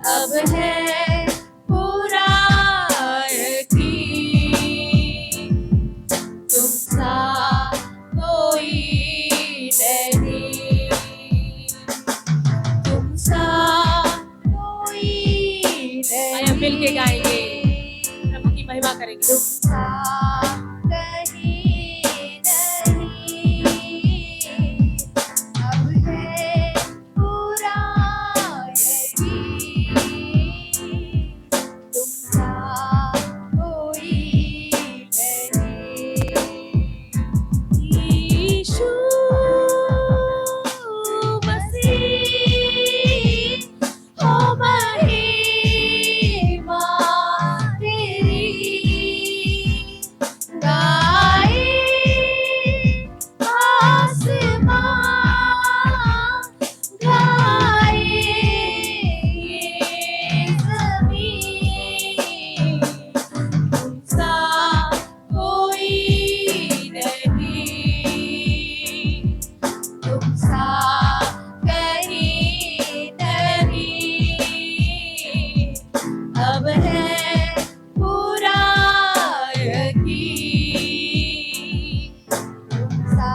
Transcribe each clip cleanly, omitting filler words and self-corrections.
अब है पूरा यकीन, तुमसा कोई नहीं, तुमसा कोई नहीं। आइए मिल के गाएंगे, प्रभु की महिमा करेंगे। तुमसा कहीं नहीं, अब है पूरा यकीन, तुमसा कोई नहीं। यीशु मसीह हो महिमा तेरी, गाए आसमां, गाए ये ज़मीन, तुमसा कोई नहीं, तुमसा कहीं नहीं, अब है पूरा यकीन, तुमसा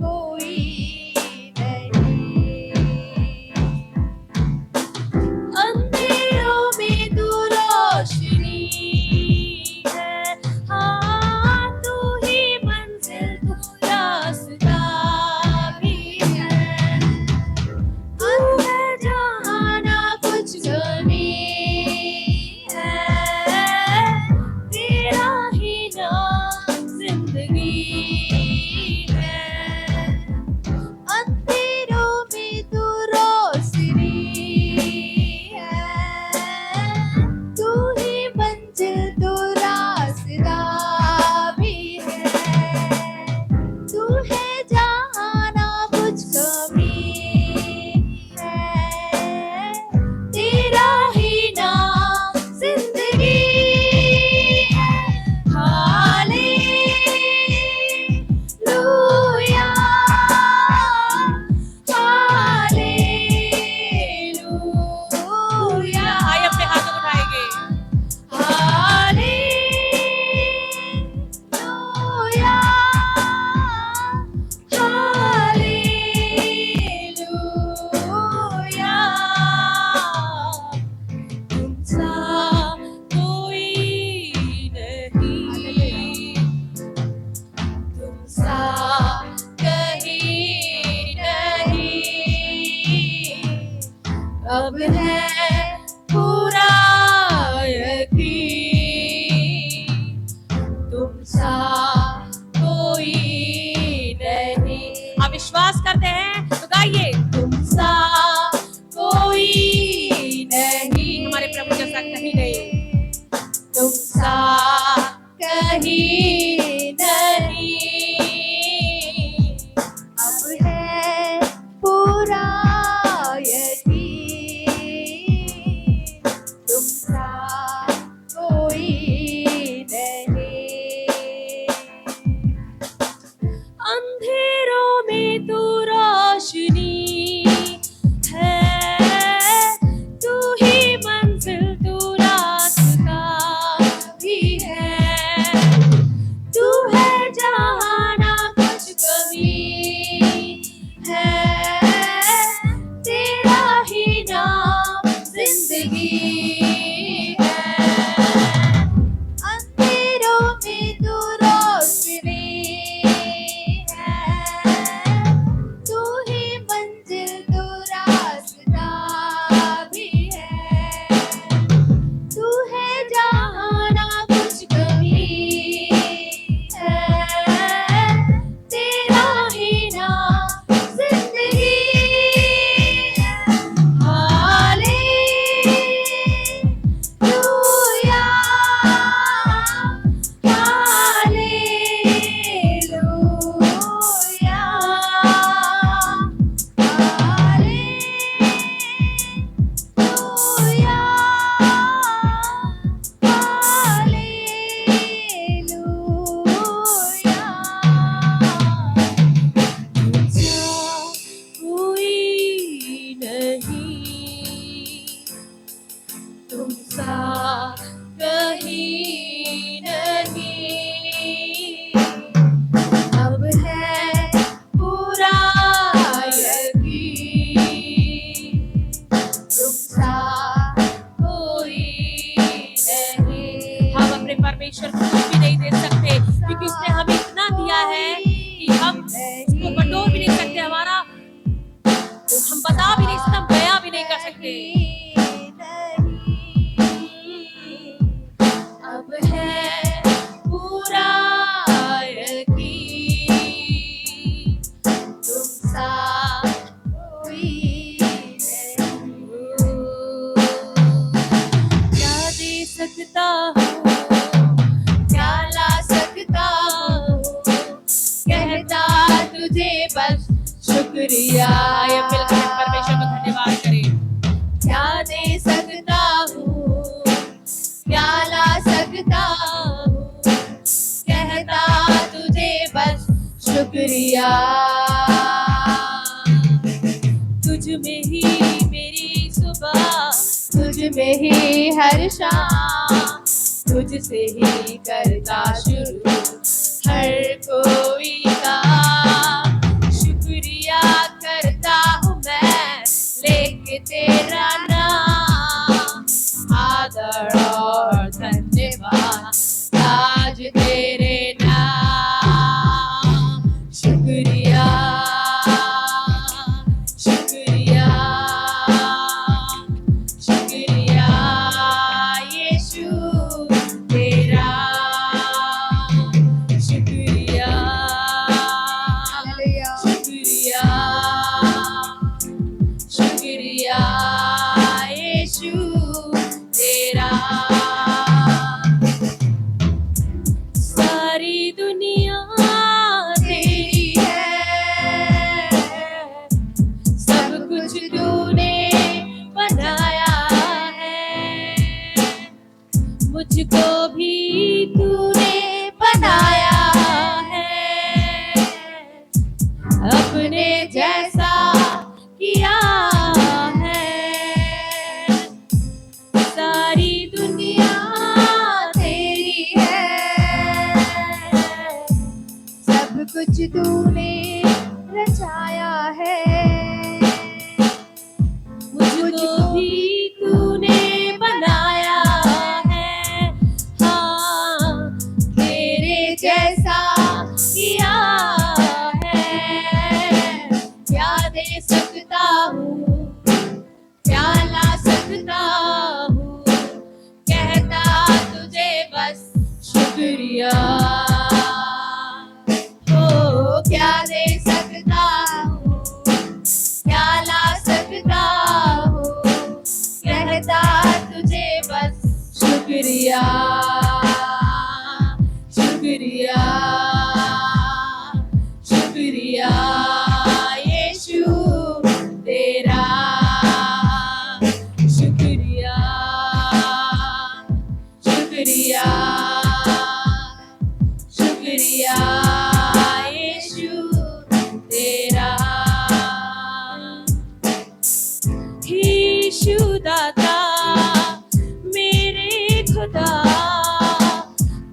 कोई नहीं। अंधेरों में तू रोशनी है, हाँ तू ही मंजिल, तू रास्ता भी है। तू है जहाँ ना कुछ कमी है, तेरा ही नाम जिंदगी है। अंधेरों में तू रोशनी है, तू ही मंजिल, तू रास्ता भी है। तू है जहाँ ना कुछ कमी है, तेरा ही नाम जिंदगी है। Hallelujah, hallelujah. आइए अपने हाथों को उठाएंगे। हालेलुया, हालेलुया, तुमसा कोई नहीं, तुमसा कहीं नहीं, अब है पूरा यकीन, तुमसा कोई नहीं। आप विश्वास करते हैं तो गाइए, तुमसा कोई नहीं, हमारे प्रभु जैसा कहीं नहीं, तुमसा कहीं नहीं, अब है पूरा यकीन, तुमसा कोई नहीं। अंधेरों में तू रोशनी है, तू ही मंजिल, तू रास्ता भी है। तू है जहाँ ना कुछ कमी है, तेरा ही नाम जिंदगी है। अंधेरों में तू रोशनी है, तू ही मंजिल, तू रास्ता भी है। तू है जहाँ ना कुछ कमी है, तेरा ही नाम जिंदगी है। हालेलुया, तुमसा कहीं नहीं, अब है पूरा यकीन, तुमसा कोई नहीं। हम अपने परमेश्वर को कुछ भी नहीं दे सकते, क्योंकि उसने हमें इतना दिया है कि हम उसको बटोर भी नहीं सकते, हमारा हम बता भी नहीं सकते, हम बयां भी नहीं कर सकते। अब है पूरा यकीन, तुमसा कोई नहीं। क्या दे सकता हूँ, क्या ला सकता हूँ, कहता तुझे बस शुक्रिया। ये मिलकर परमेश्वर को धन्यवाद करें। क्या दे सकता हूँ, क्या ला सकता हूँ, कहता तुझे बस शुक्रिया। तुझ में ही मेरी सुबह, तुझ में ही हर शाम, तुझसे ही करता शुरू हर कोई काम। शुक्रिया करता हूँ मैं लेके तेरा नाम, आदर और धन्यवाद आज तेरे नाम। शुक्रिया शुक्रिया शुक्रिया यीशु तेरा, शुक्रिया शुक्रिया शुक्रिया यीशु तेरा। सारी दुनिया तेरी है, सब कुछ तूने बनाया है, मुझको भी तूने बनाया है, अपने जैसा किया है। सारी दुनिया तेरी है, सब कुछ तूने रचाया है, मुझको भी तूने बनाया है, हाँ तेरे जैसा किया है। क्या दे सकता हूँ, क्या ला सकता हूँ, कहता तुझे बस शुक्रिया। हो क्या दे सकता हूँ, क्या ला सकता हूँ, कहता तुझे बस शुक्रिया शुक्रिया शुक्रिया यीशु तेरा। शुक्रिया शुक्रिया शुक्रिया यीशु तेरा। यीशु दाता मेरे खुदा,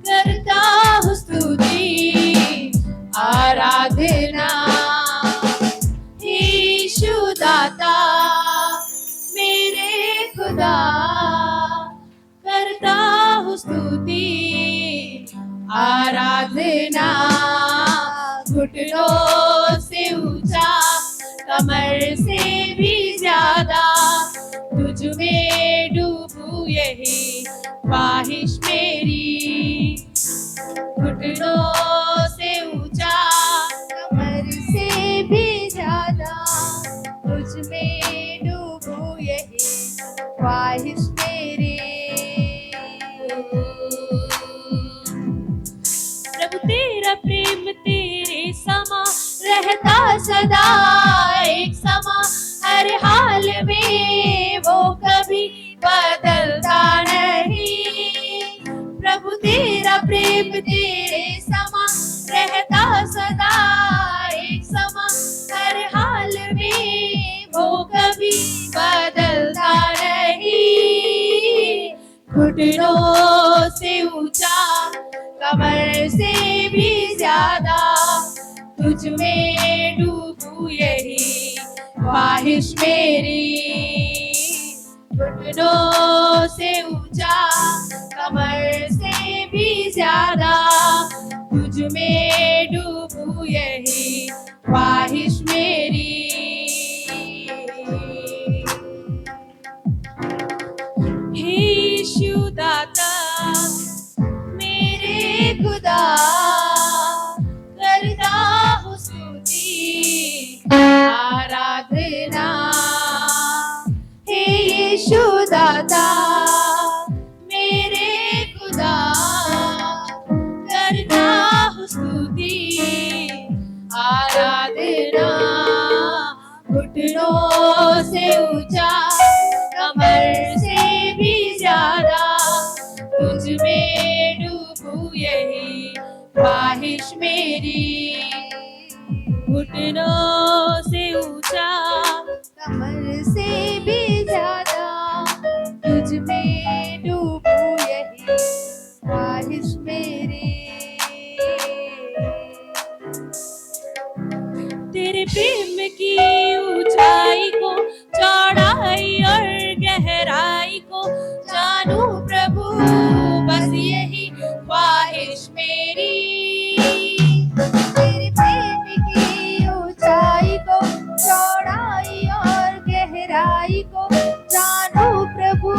करता हूँ स्तुति आराधना। यीशु दाता मेरे खुदा, करता हूँ स्तुति आराधना। घुटनों से ऊंचा, कमर से भी ज्यादा, तुझ में डूबूं यही ख्वाहिश मेरी। घुटनों से ऊंचा, कमर से भी ज्यादा, तुझ में डूबूं यही ख्वाहिश मेरी। प्रभु तेरा प्रेम तेरे समा रहता सदा एक समा, हर हाल में वो कभी बदलता नहीं। प्रभु तेरा प्रेम तेरे समा रहता सदा एक समा, हर हाल में वो कभी बदलता नहीं। घुटनों से ऊंचा, कमर से भी ज्यादा, तुझ में डूबूं यही ख्वाहिश मेरी। घुटनों से ऊंचा, कमर से भी ज्यादा, तुझ में डूबूं यही ख्वाहिश मेरी। हे यीशु दाता मेरे खुदा, करता हूँ स्तुति आराधना। हे यीशु दाता मेरे खुदा, करता हूँ स्तुति आराधना। घुटनों से ऊंचा, कमर से भी ज्यादा, तुझ में डूबूं यही ख्वाहिश मेरी। घुटनों से ऊंचा, कमर से भी ज्यादा, तुझ में डूबूं यही ख्वाहिश मेरी। तेरे प्रेम की ऊंचाई को, चौड़ाई और गहराई को जानूं प्रभु, बस यही ख्वाहिश मेरी। तेरे प्रेम की ऊंचाई को, चौड़ाई और गहराई को जानूं प्रभु,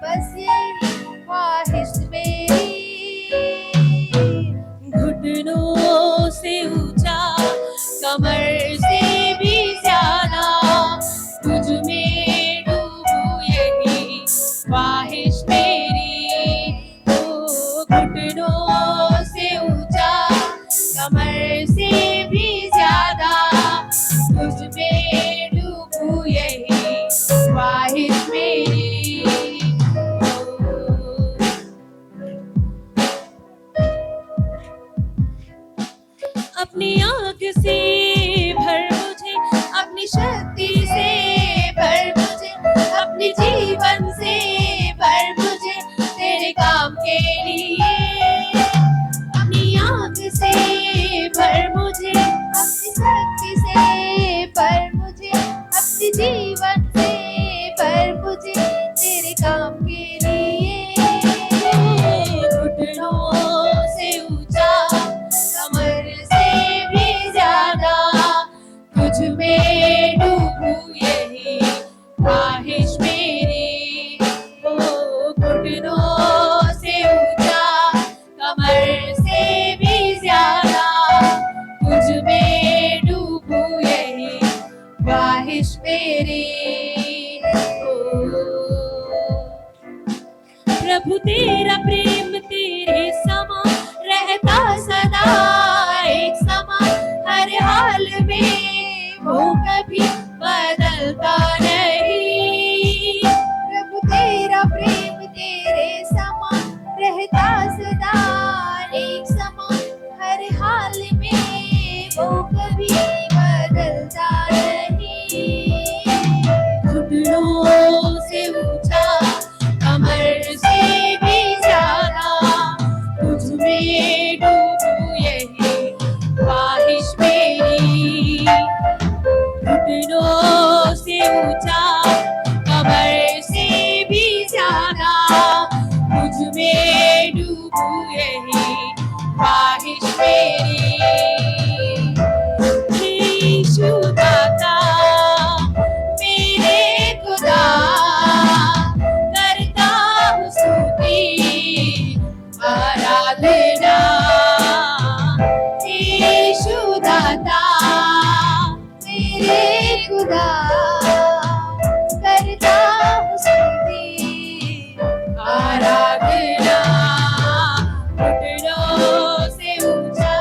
बस यही ख्वाहिश मेरी। घुटनों से ऊंचा, कमर से भी ज्यादा, तुझ में डूबूं यही ख्वाहिश मेरी। ओ घुटनों से ऊंचा, कमर से भी ज्यादा, तुझ में डूबूं यही ख्वाहिश मेरी। अपनी आँख से भर मुझे, अपनी शक्ति से भर मुझे, अपने जीवन से भर मुझे तेरे काम के लिए। अपनी आँख से भर मुझे, अपनी शक्ति से भर मुझे, अपने जीवन से भर मुझे तेरे काम के लिए। घुटनों से ऊंचा, कमर से भी ज्यादा, तुझ में डूबूं यही ख्वाहिश मेरी। ओ घुटनों से ऊंचा, कमर से भी ज्यादा, तुझ में डूबूं यही ख्वाहिश मेरी। प्रभु तेरा प्रेम तेरे समा रहता सदा एक समान, हर हाल में वो कभी बदलता नहीं। प्रभु तेरा प्रेम तेरे समान रहता सदा एक समान, हर हाल में वो कभी बदलता नहीं। घुटनों से ऊंचा, कमर से भी ज्यादा, तुझ में डूबूं यही ख्वाहिश मेरी। घुटनों से ऊंचा, कमर से भी ज्यादा, तुझ में डूबूं यही ख्वाहिश मेरी। यीशु दाता मेरे खुदा, करता हूँ स्तुति आराधना। यीशु दाता मेरे खुदा, करता हूँ स्तुति आराधना। घुटनों से ऊंचा,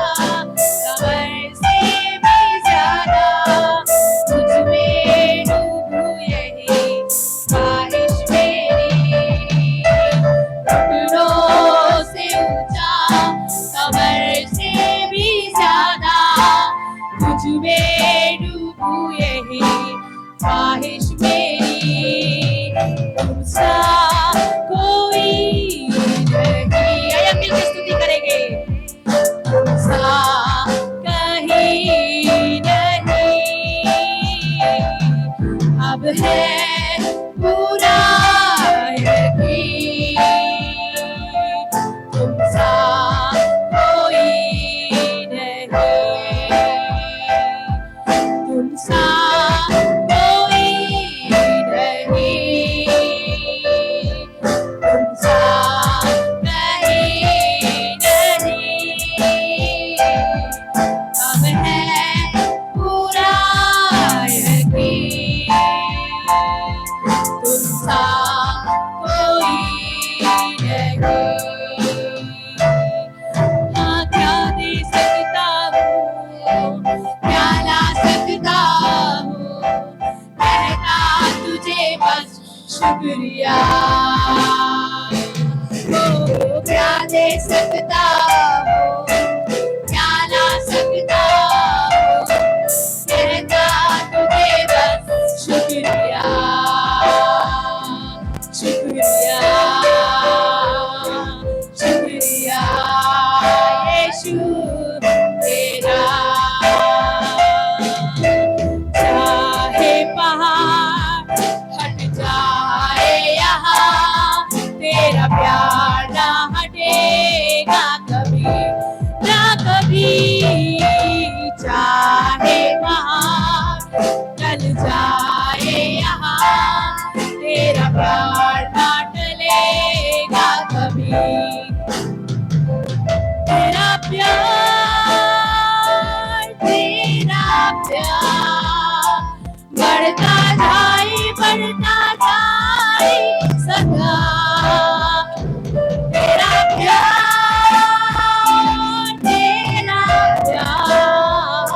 शुक्रिया। ओ क्या दे सकता हो, क्या ला सकता हो, कहता तुझे बस शुक्रिया, शुक्रिया, शुक्रिया यीशु तेरा। चाहे पहाड़ हट जाए यहाँ, तेरा प्यार ना हटेगा कभी ना कभी। चाहे पहाड़ टल जाए यहाँ, तेरा प्यार ना टलेगा कभी। तेरा प्यार, तेरा प्यार बढ़ता जाए सदा। तेरा प्यार, तेरा प्यार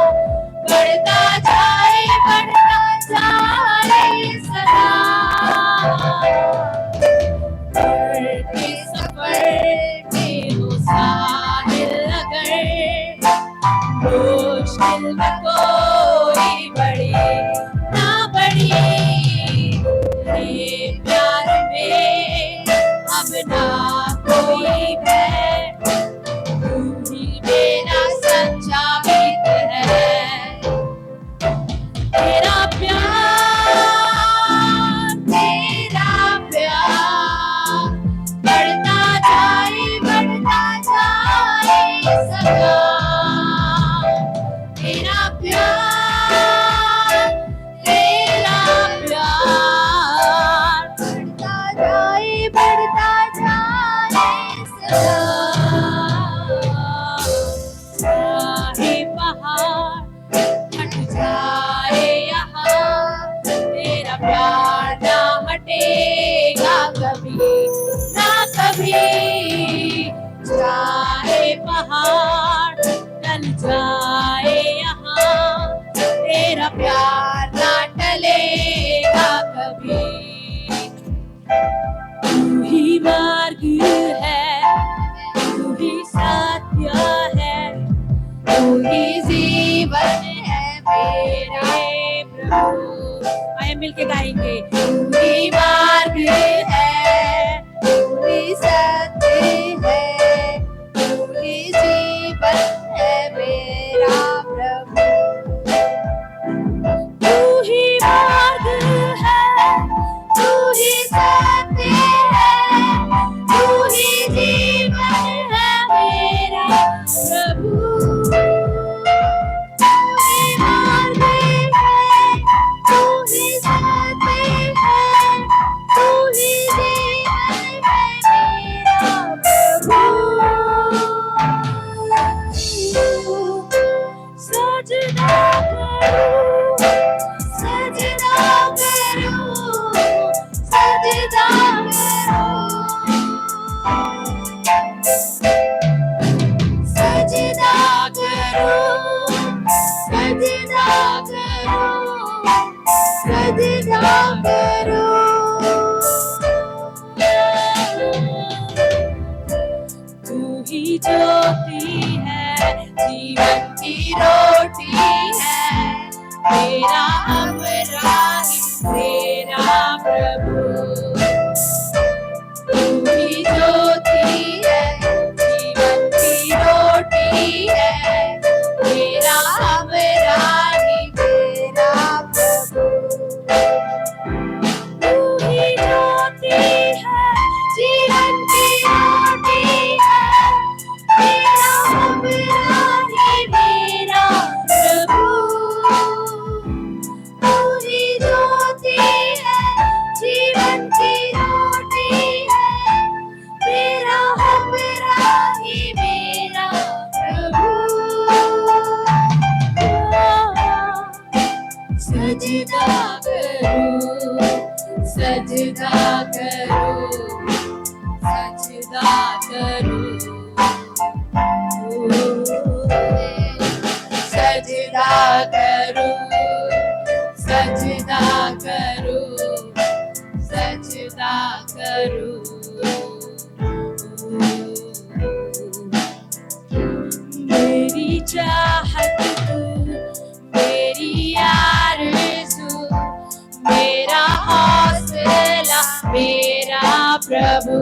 बढ़ता जाए सदा। के सफर में हो साहिल अगर, मुश्किल में कोई बड़ी ना बड़ी, तेरे प्यार में अब ना कोई भय, तू ही मेरा सच्चा मित्र है। तेरा प्यार, तेरा प्यार बढ़ता जाए सदा। तेरा प्यार, तेरा प्यार बढ़ता जाए सदा। चाहे पहाड़ हट जाए यहाँ, तेरा प्यार ना हटेगा कभी ना कभी। चाहे पहाड़ टल जाए यहाँ, तेरा प्यार ना टलेगा कभी। तू ही मार्ग है, तू ही सत्य है, तू ही जीवन है मेरे प्रभु। आइए मिलके गाएंगे। तू ही मार्ग है, तू ही सत्य है, तू ही जीवन है मेरा प्रभु। तू ही मार्ग है, तू ही सत्य है, तू ही जीवन है मेरा प्रभु। तू ही मार्ग है, तू ही सत्य है, तू ही जीवन है मेरा प्रभु। सजदा करूं, सजदा करूं, सजदा करूं, सजदा करूं, सजदा करूं, सजदा करूं। तू ही ज्योति है, जीवन की रोटी है, मेरा हमराही मेरा प्रभु। तू ही ज्योति है, जीवन की रोटी है, मेरा हमराही मेरा प्रभु। तू ही ज्योति है, जीवन की रोटी है, मेरा हमराही मेरा प्रभु। तू ही ज्योति है, जीवन की रोटी है, मेरा हमराही मेरा प्रभु। सजदा करूं, सजदा करूं, सजदा करूं, सजदा करूं, सजदा करूं, सजदा प्रभु।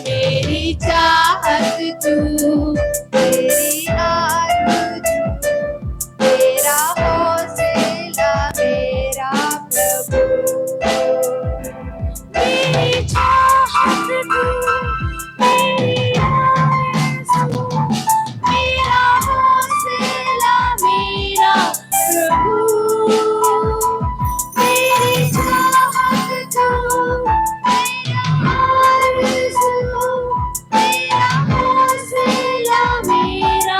मेरी चाहत तू, मेरी आरज़ू, मेरा हौसला मेरा प्रभु। मेरी चाहत तू, मेरी आरज़ू, मेरा हौसला मेरा प्रभु। मेरी चाहत तू, मेरा आरज़ू, मेरा हौसला मेरा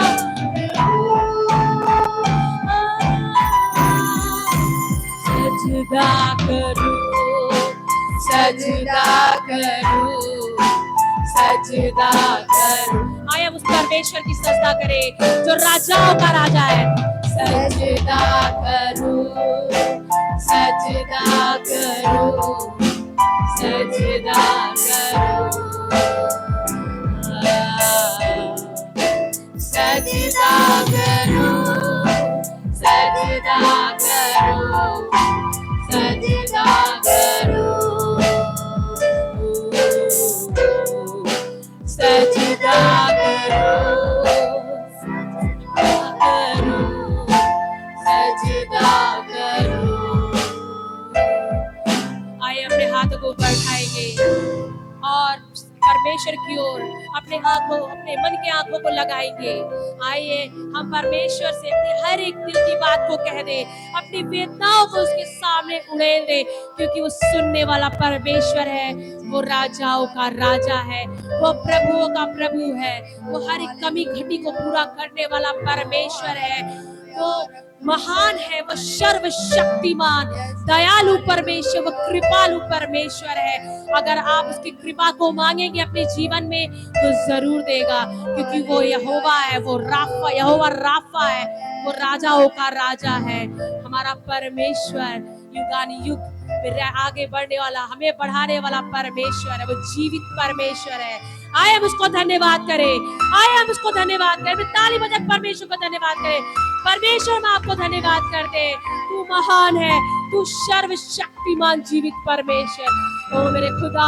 सजदा करूं, सजदा करूं, सजदा करूं। आइए हम उस परमेश्वर की सजदा करें जो राजाओं का राजा है। सजदा करूं, सजदा करूं, सजदा करूं, सजदा करूं, सजदा करूं, सजदा करूं, सजदा करूं, सजदा करूं। आइए अपने हाथों को बढ़ाएंगे और परमेश्वर की ओर अपने मन के आंखों को लगाएंगे। आइए हम परमेश्वर से अपने हर एक दिल की बात को कह दे, अपनी वेदनाओं को उसके सामने उड़ेल दे, क्योंकि वो सुनने वाला परमेश्वर है। वो राजाओं का राजा है, वो प्रभुओं का प्रभु है, वो हर एक कमी घटी को पूरा करने वाला परमेश्वर है। वो महान है, वो सर्वशक्तिमान दयालु परमेश्वर, वो कृपालु परमेश्वर है। अगर आप उसकी कृपा को मांगेंगे अपने जीवन में तो जरूर देगा, क्योंकि वो यहोवा है, वो यहोवा राफा है, वो राजाओं का राजा है। हमारा परमेश्वर युगानुयुग आगे बढ़ने वाला, हमें बढ़ाने वाला परमेश्वर है, वो जीवित परमेश्वर है। आए हम उसको धन्यवाद करें, आए हम उसको धन्यवाद करें, ताली बजाकर परमेश्वर को धन्यवाद करें। परमेश्वर मैं आपको धन्यवाद करते, तू महान है, तू सर्वशक्तिमान जीवित परमेश्वर। ओ मेरे खुदा,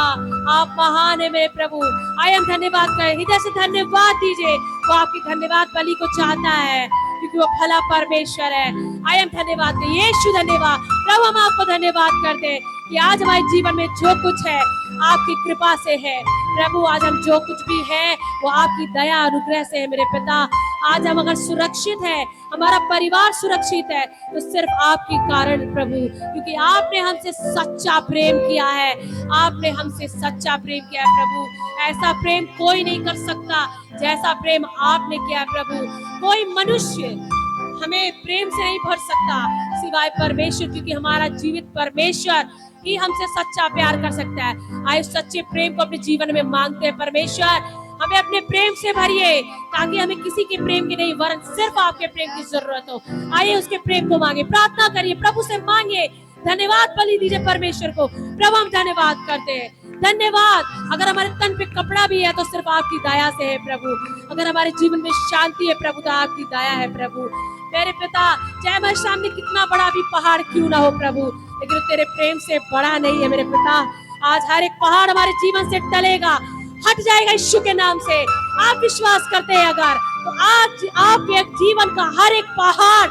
आप महान है मेरे प्रभु। आए हम धन्यवाद करें, हृदय से धन्यवाद दीजिए। वो आपकी धन्यवाद बलि को चाहता है, क्योंकि वो भला परमेश्वर है। आए हम धन्यवाद करें, यीशु धन्यवाद। प्रभु हम आपको धन्यवाद करते हैं कि आज हमारे जीवन में जो कुछ है आपकी कृपा से है। प्रभु आज हम जो कुछ भी है वो आपकी दया अनुग्रह से है मेरे पिता। आज हम अगर सुरक्षित है, हमारा परिवार सुरक्षित है, तो सिर्फ आपके कारण प्रभु, क्योंकि आपने हमसे सच्चा प्रेम किया है। आपने हमसे सच्चा प्रेम किया है प्रभु। ऐसा प्रेम कोई नहीं कर सकता जैसा प्रेम आपने किया है प्रभु। कोई मनुष्य हमें प्रेम से नहीं भर सकता सिवाय परमेश्वर, क्योंकि हमारा जीवित परमेश्वर ही हमसे सच्चा प्यार कर सकता है। आइए सच्चे प्रेम को अपने जीवन में मांगते हैं। परमेश्वर हमें अपने प्रेम से भरिए, ताकि हमें किसी के प्रेम की नहीं वरन सिर्फ आपके प्रेम की जरूरत हो। आइए उसके प्रेम को मांगे, प्रार्थना करिए, प्रभु से मांगिए, धन्यवाद बलि दीजिए परमेश्वर को। प्रभु हम धन्यवाद करते हैं, धन्यवाद। अगर हमारे तन पे कपड़ा भी है तो सिर्फ आपकी दया से है प्रभु। अगर हमारे जीवन में शांति है प्रभु तो आपकी दया है प्रभु। मेरे पिता, चाहे हमारे सामने कितना बड़ा भी पहाड़ क्यों ना हो प्रभु, लेकिन तेरे प्रेम से बड़ा नहीं है मेरे पिता। आज हर एक पहाड़ हमारे जीवन से टलेगा, हट जाएगा यीशु के नाम से। आप विश्वास करते हैं अगर, तो आज आपके जीवन का हर एक पहाड़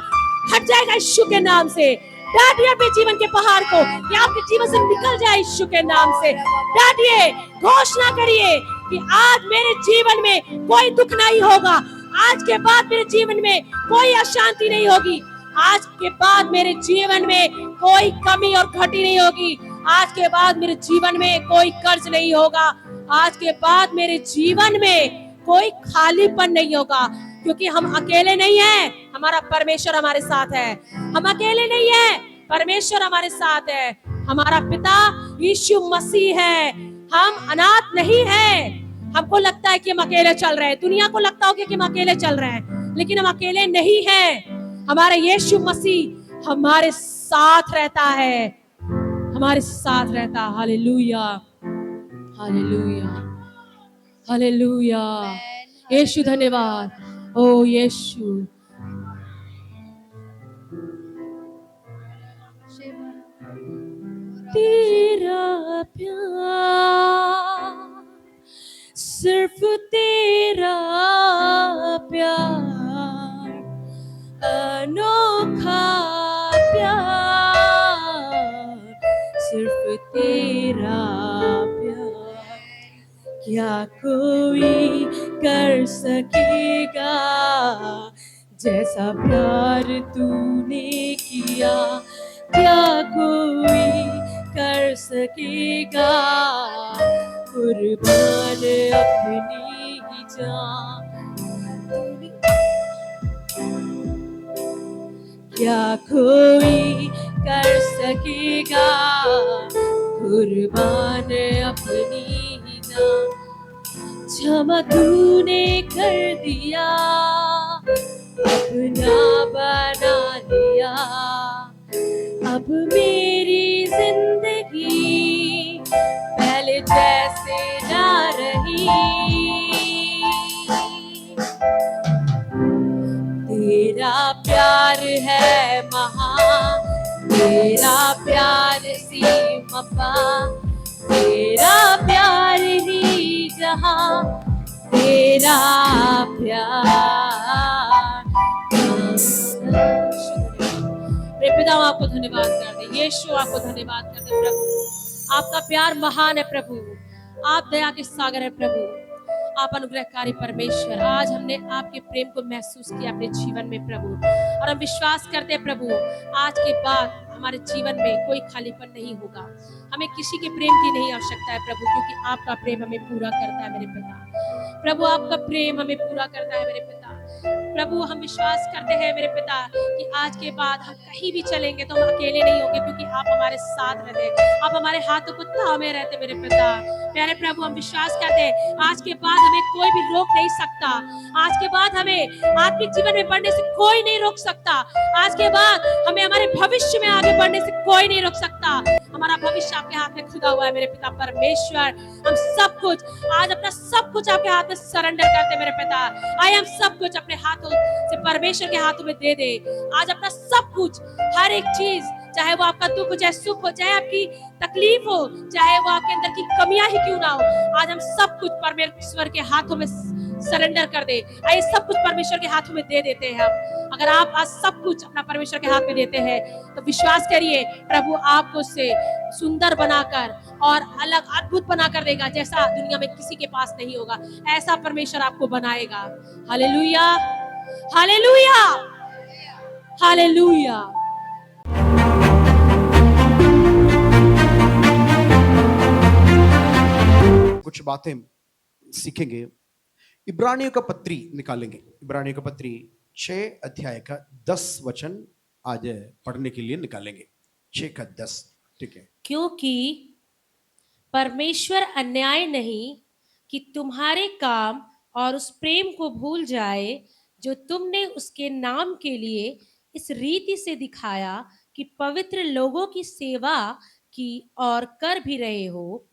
हट जाएगा यीशु के नाम से। डांटिए अपने जीवन के पहाड़ को कि आपके जीवन से निकल जाए यीशु के नाम से। डांटिए, घोषणा करिए कि आज मेरे जीवन में कोई दुख नहीं होगा, आज के बाद मेरे जीवन में कोई अशांति नहीं होगी, आज के बाद मेरे जीवन में कोई कमी और घटी नहीं होगी, आज के बाद मेरे जीवन में कोई कर्ज नहीं होगा, आज के बाद मेरे जीवन में कोई खालीपन नहीं होगा, क्योंकि हम अकेले नहीं हैं, हमारा परमेश्वर हमारे साथ है। हम अकेले नहीं हैं, परमेश्वर हमारे साथ है। हमारा पिता यीशु मसीह है। हम अनाथ नहीं हैं। हमको लगता है कि हम अकेले चल रहे हैं, दुनिया को लगता होगा कि हम अकेले चल रहे हैं, लेकिन हम अकेले नहीं हैं। हमारा यीशु मसीह हमारे साथ रहता है, हमारे साथ रहता है। Hallelujah, hallelujah, hallelujah. यीशु धन्यवाद। ओ यीशु, तेरा प्यार, सिर्फ तेरा प्यार, अनोखा प्यार, सिर्फ तेरा प्यार, क्या कोई कर सकेगा जैसा प्यार तूने किया, क्या कोई कर सकेगा कुर्बान अपनी ही जान, क्या कोई कर सकेगा कुर्बान अपनी ही जान, क्षमा तूने कर दिया, अपना बना लिया, अब मेरी जिंदगी पहले जैसे ना रही, तेरा प्यार है महान, तेरा प्यार सीमा पार, तेरा प्यार ही जहां, तेरा प्यार। मेरे पिता आपको धन्यवाद करते, यीशु आपको धन्यवाद करते प्रभु, आपका प्यार महान है प्रभु, आप दया के सागर है प्रभु, आप अनुग्रहकारी परमेश्वर। आज हमने आपके प्रेम को महसूस किया अपने जीवन में प्रभु, और हम विश्वास करते हैं प्रभु आज के बाद हमारे जीवन में कोई खालीपन नहीं होगा, हमें किसी के प्रेम की नहीं आवश्यकता है प्रभु, क्योंकि आपका प्रेम हमें पूरा करता है मेरे पिता, प्रभु आपका प्रेम हमें पूरा करता है मेरे पिता, प्रभु हम विश्वास करते हैं मेरे पिता कि आज के बाद हम कहीं भी चलेंगे तो हम अकेले नहीं होंगे, क्योंकि आप हमारे साथ रहते, आप हमारे हाथों को थामे रहते मेरे पिता। प्यारे प्रभु हम विश्वास करते हैं आज के बाद हमें कोई भी रोक नहीं सकता, आज के बाद हमें आत्मिक जीवन में बढ़ने से कोई नहीं रोक सकता, आज के बाद हमें हमारे भविष्य में आगे बढ़ने से कोई नहीं रोक सकता, हमारा भविष्य आपके हाथ में खुदा हुआ है मेरे पिता परमेश्वर। हम सब कुछ आज अपना सब कुछ आपके हाथ में सरेंडर करते मेरे पिता, आइए हम सब कुछ अपने हाथों से परमेश्वर के हाथों में दे दे, आज अपना सब कुछ, हर एक चीज, चाहे वो आपका दुख हो, चाहे सुख हो, चाहे आपकी तकलीफ हो, चाहे वो आपके अंदर की कमियां ही क्यों ना हो, आज हम सब कुछ परमेश्वर के हाथों में सरेंडर कर दे, आइए सब कुछ परमेश्वर के हाथों में दे देते हैं हम। अगर आप आज सब कुछ अपना परमेश्वर के हाथ में देते हैं तो विश्वास करिए प्रभु आपको उससे सुंदर बनाकर और अलग अद्भुत बनाकर देगा, जैसा दुनिया में किसी के पास नहीं होगा, ऐसा परमेश्वर आपको बनाएगा। Hallelujah, hallelujah, hallelujah. कुछ बातें सीखेंगे, इब्रानियों का पत्री निकालेंगे, इब्रानियों का पत्री 6 अध्याय का 10 वचन आज पढ़ने के लिए निकालेंगे, 6 का 10, ठीक है। क्योंकि परमेश्वर अन्याय नहीं कि तुम्हारे काम और उस प्रेम को भूल जाए जो तुमने उसके नाम के लिए इस रीति से दिखाया कि पवित्र लोगों की सेवा की और कर भी रहे हो,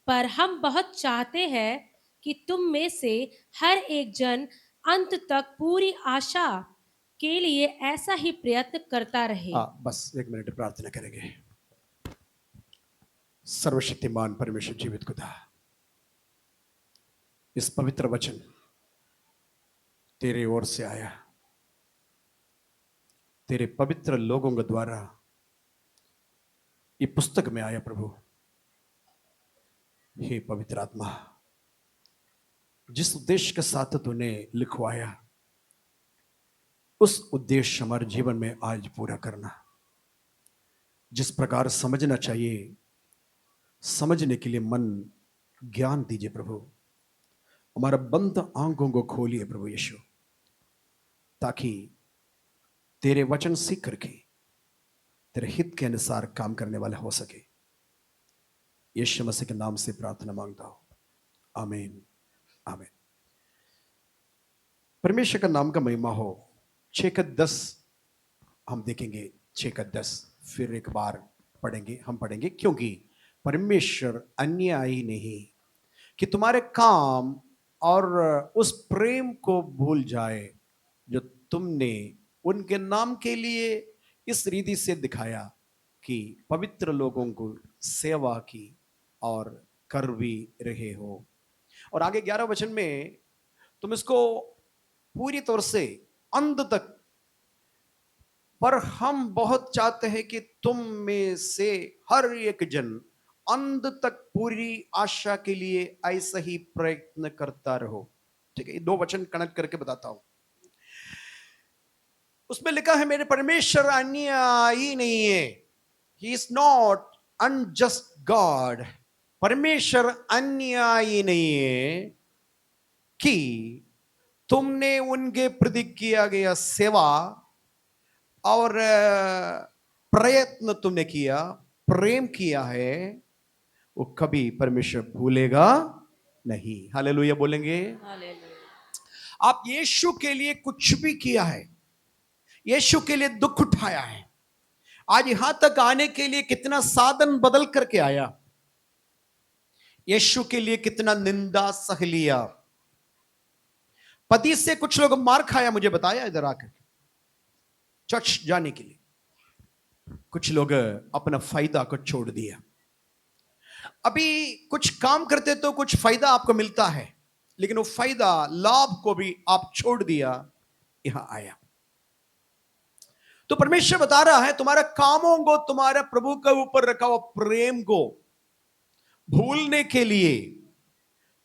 पर हम बहुत चाहते हैं कि तुम में से हर एक जन अंत तक पूरी आशा के लिए ऐसा ही प्रयत्न करता रहे। बस 1 मिनट प्रार्थना करेंगे। सर्वशक्तिमान परमेश्वर जीवित खुदा, इस पवित्र वचन तेरे ओर से आया, तेरे पवित्र लोगों के द्वारा ये पुस्तक में आया प्रभु। हे पवित्र आत्मा, जिस उद्देश्य के साथ तूने लिखवाया उस उद्देश्य हमारे जीवन में आज पूरा करना, जिस प्रकार समझना चाहिए समझने के लिए मन ज्ञान दीजिए प्रभु, हमारा बंद आंखों को खोलिए प्रभु यीशु, ताकि तेरे वचन सीख करके तेरे हित के अनुसार काम करने वाले हो सके। यीशु मसीह के नाम से प्रार्थना मांगता हूं, आमीन, आमीन। परमेश्वर का नाम का महिमा हो। 6 का 10 हम देखेंगे, 6 का 10 फिर एक बार पढ़ेंगे, हम पढ़ेंगे। क्योंकि परमेश्वर अन्यायी नहीं कि तुम्हारे काम और उस प्रेम को भूल जाए जो तुमने उनके नाम के लिए इस रीति से दिखाया की, पवित्र लोगों को सेवा की और कर भी रहे हो। और आगे 11 वचन में तुम इसको पूरी तौर से अंत तक, पर हम बहुत चाहते हैं कि तुम में से हर एक जन अंत तक पूरी आशा के लिए ऐसा ही प्रयत्न करता रहो। ठीक है, ये 2 वचन कनेक्ट करके बताता हूं। उसमें लिखा है मेरे परमेश्वर अन्यायी नहीं है, he is not unjust God. परमेश्वर अन्यायी नहीं है कि तुमने उनके प्रति किया गया सेवा और प्रयत्न तुमने किया, प्रेम किया है, वो कभी परमेश्वर भूलेगा नहीं। हालेलुया बोलेंगे। हालेलुया। आप यीशु के लिए कुछ भी किया है, यीशु के लिए दुख उठाया है, आज यहां तक आने के लिए कितना साधन बदल करके आया, यीशु के लिए कितना निंदा सह लिया, पति से कुछ लोग मार खाया, मुझे बताया इधर आकर चर्च जाने के लिए, कुछ लोग अपना फायदा को छोड़ दिया। अभी कुछ काम करते तो कुछ फायदा आपको मिलता है, लेकिन वो फायदा लाभ को भी आप छोड़ दिया, यहां आया। तो परमेश्वर बता रहा है तुम्हारे कामों को, तुम्हारे प्रभु के ऊपर रखा हुआ प्रेम को भूलने के लिए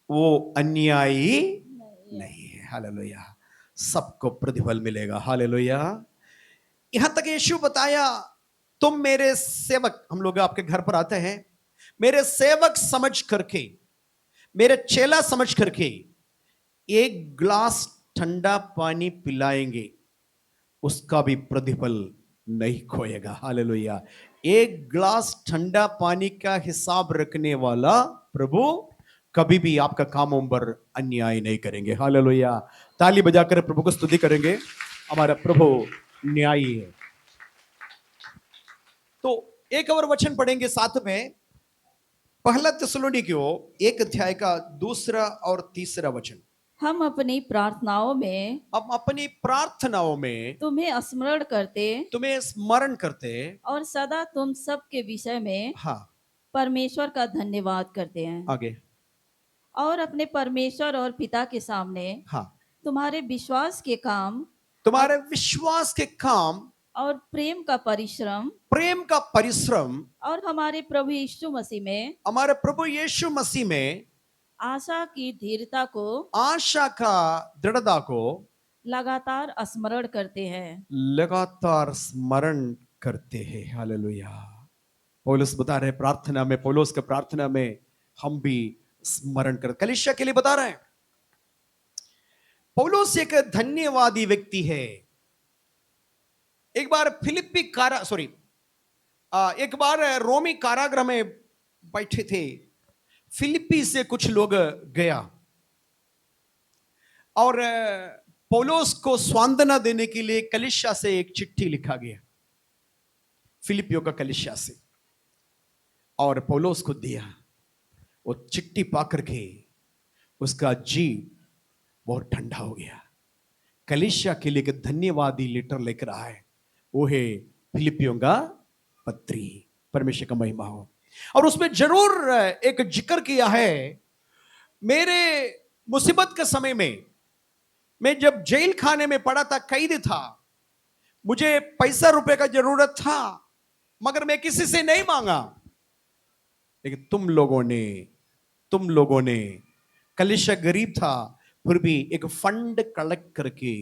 वो अन्यायी नहीं है। हालेलुया, सबको प्रतिफल मिलेगा। हालेलुया। यहां तक यीशु बताया तुम मेरे सेवक, हम लोग आपके घर पर आते हैं, मेरे सेवक समझ करके, मेरे चेला समझ करके एक ग्लास ठंडा पानी पिलाएंगे, उसका भी प्रतिफल नहीं खोएगा। हालेलुया। एक ग्लास ठंडा पानी का हिसाब रखने वाला प्रभु कभी भी आपका कामों पर अन्याय नहीं करेंगे। हालेलुया। ताली बजाकर प्रभु को स्तुति करेंगे, हमारा प्रभु न्यायी है। तो एक और वचन पढ़ेंगे साथ में, पहला थिस्सलुनीकियों 1 अध्याय का 2 और 3 वचन। हम अपनी प्रार्थनाओं में अब अपनी प्रार्थनाओं में तुम्हें स्मरण करते तुम्हें स्मरण करते, और सदा तुम सब के विषय में हाँ परमेश्वर का धन्यवाद करते हैं, आगे, और अपने परमेश्वर और पिता के सामने हाँ तुम्हारे विश्वास के काम तुम्हारे विश्वास के काम, और प्रेम का परिश्रम प्रेम का परिश्रम और हमारे प्रभु यीशु मसीह में हमारे प्रभु यीशु मसीह में आशा की धीरता को, आशा का दृढ़ता को लगातार स्मरण करते हैं। लगातार स्मरण करते हैं। हालेलुया। पौलुस बता रहे प्रार्थना में, पौलुस के प्रार्थना में हम भी स्मरण कर, कलीसिया के लिए बता रहे हैं। पौलुस एक धन्यवादी व्यक्ति है। एक बार एक बार रोमी कारागृह में बैठे थे, फिलिप्पी से कुछ लोग गया और पौलुस को सांत्वना देने के लिए कलीसिया से एक चिट्ठी लिखा गया, फिलिपियों का कलीसिया से, और पौलुस को दिया। वो चिट्ठी पाकर के उसका जी बहुत ठंडा हो गया। कलीसिया के लिए एक धन्यवादी लेटर लेकर आया है, वो है फिलिपियों का पत्री। परमेश्वर का महिमा हो। और उसमें जरूर एक जिक्र किया है, मेरे मुसीबत के समय में, मैं जब जेल खाने में पड़ा था, कैदी था, मुझे पैसा रुपए का जरूरत था, मगर मैं किसी से नहीं मांगा, लेकिन तुम लोगों ने कलीसिया गरीब था, फिर भी एक फंड कलेक्ट करके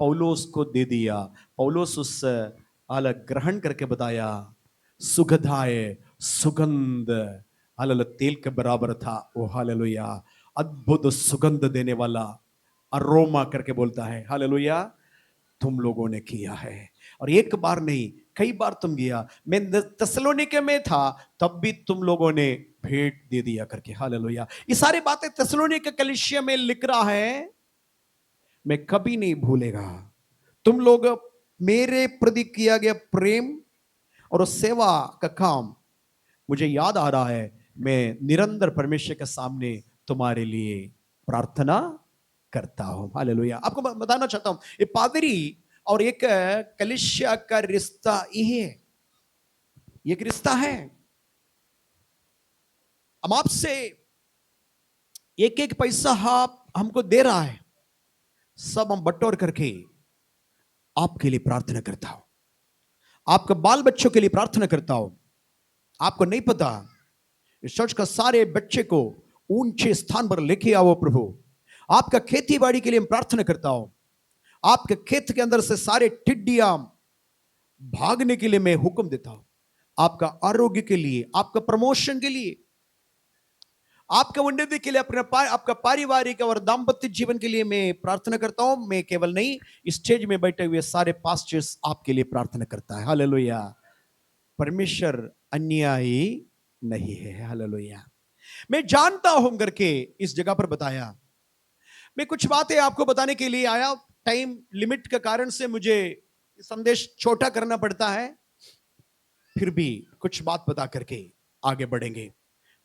पौलुस को दे दिया। पौलुस उस अलग ग्रहण करके बताया, सुगंधाय सुगंध हालेलुया तेल के बराबर था वो। हालेलुया, अद्भुत सुगंध देने वाला अरोमा करके बोलता है। हालेलुया, तुम लोगों ने किया है। और एक बार नहीं, कई बार तुम गया, मैं थिस्सलुनीके में था तब भी तुम लोगों ने भेंट दे दिया करके। हालेलुया, ये सारी बातें थिस्सलुनीके कलीसिया में लिख रहा है, मैं कभी नहीं भूलेगा। तुम लोग मेरे प्रति किया गया प्रेम और सेवा का काम मुझे याद आ रहा है। मैं निरंतर परमेश्वर के सामने तुम्हारे लिए प्रार्थना करता हूं। हालेलुया। आपको बताना चाहता हूं, ये पादरी और एक कलीसिया का रिश्ता ये है। ये एक रिश्ता है। हम आपसे एक एक पैसा आप हमको दे रहा है, सब हम बटोर करके आपके लिए प्रार्थना करता हूं, आपके बाल बच्चों के लिए प्रार्थना करता हूं। आपको नहीं पता, इस चर्च का सारे बच्चे को ऊंचे स्थान पर लेके आओ प्रभु। आपका खेती बाड़ी के लिए मैं प्रार्थना करता हूं, आपके खेत के अंदर से सारे टिड्डियां भागने के लिए मैं हुक्म देता हूं। आपका आरोग्य के लिए, आपका प्रमोशन के लिए, आपका उन्नति के लिए, आपका पारिवारिक और दाम्पत्य जीवन के लिए मैं प्रार्थना करता हूं। मैं केवल नहीं, स्टेज में बैठे हुए सारे पास्टर्स आपके लिए प्रार्थना करता है। हालेलुया। परमेश्वर अन्यायी नहीं है। हालेलुया। मैं जानता हूं करके इस जगह पर बताया। मैं कुछ बातें आपको बताने के लिए आया, टाइम लिमिट के कारण से मुझे संदेश छोटा करना पड़ता है, फिर भी कुछ बात बता करके आगे बढ़ेंगे।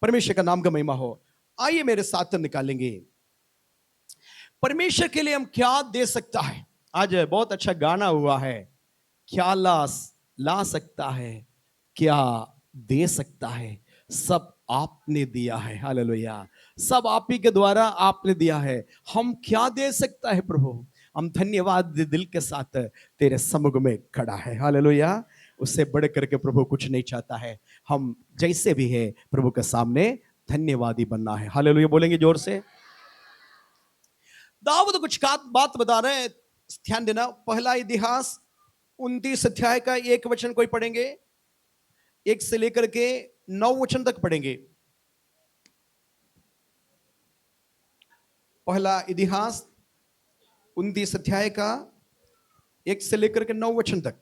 परमेश्वर का नाम का महिमा हो। आइए मेरे साथ निकालेंगे, परमेश्वर के लिए हम क्या दे सकता है। आज बहुत अच्छा गाना हुआ है, क्या ला सकता है, क्या दे सकता है, सब आपने दिया है। हालेलुया। सब आप ही के द्वारा आपने दिया है। हम क्या दे सकता है प्रभु। हम धन्यवाद दिल के साथ तेरे सम्मुख में खड़ा है। हालेलुया। उससे बढ़ करके प्रभु कुछ नहीं चाहता है। हम जैसे भी है प्रभु के सामने धन्यवादी बनना है। हालेलुया बोलेंगे जोर से। दाऊद कुछ बात बता रहे हैं, ध्यान देना। पहला इतिहास 29 अध्याय का 1 वचन कोई पढ़ेंगे, 1 से लेकर के 9 वचन तक पढ़ेंगे। पहला इतिहास 29 अध्याय का 1 से लेकर के 9 वचन तक।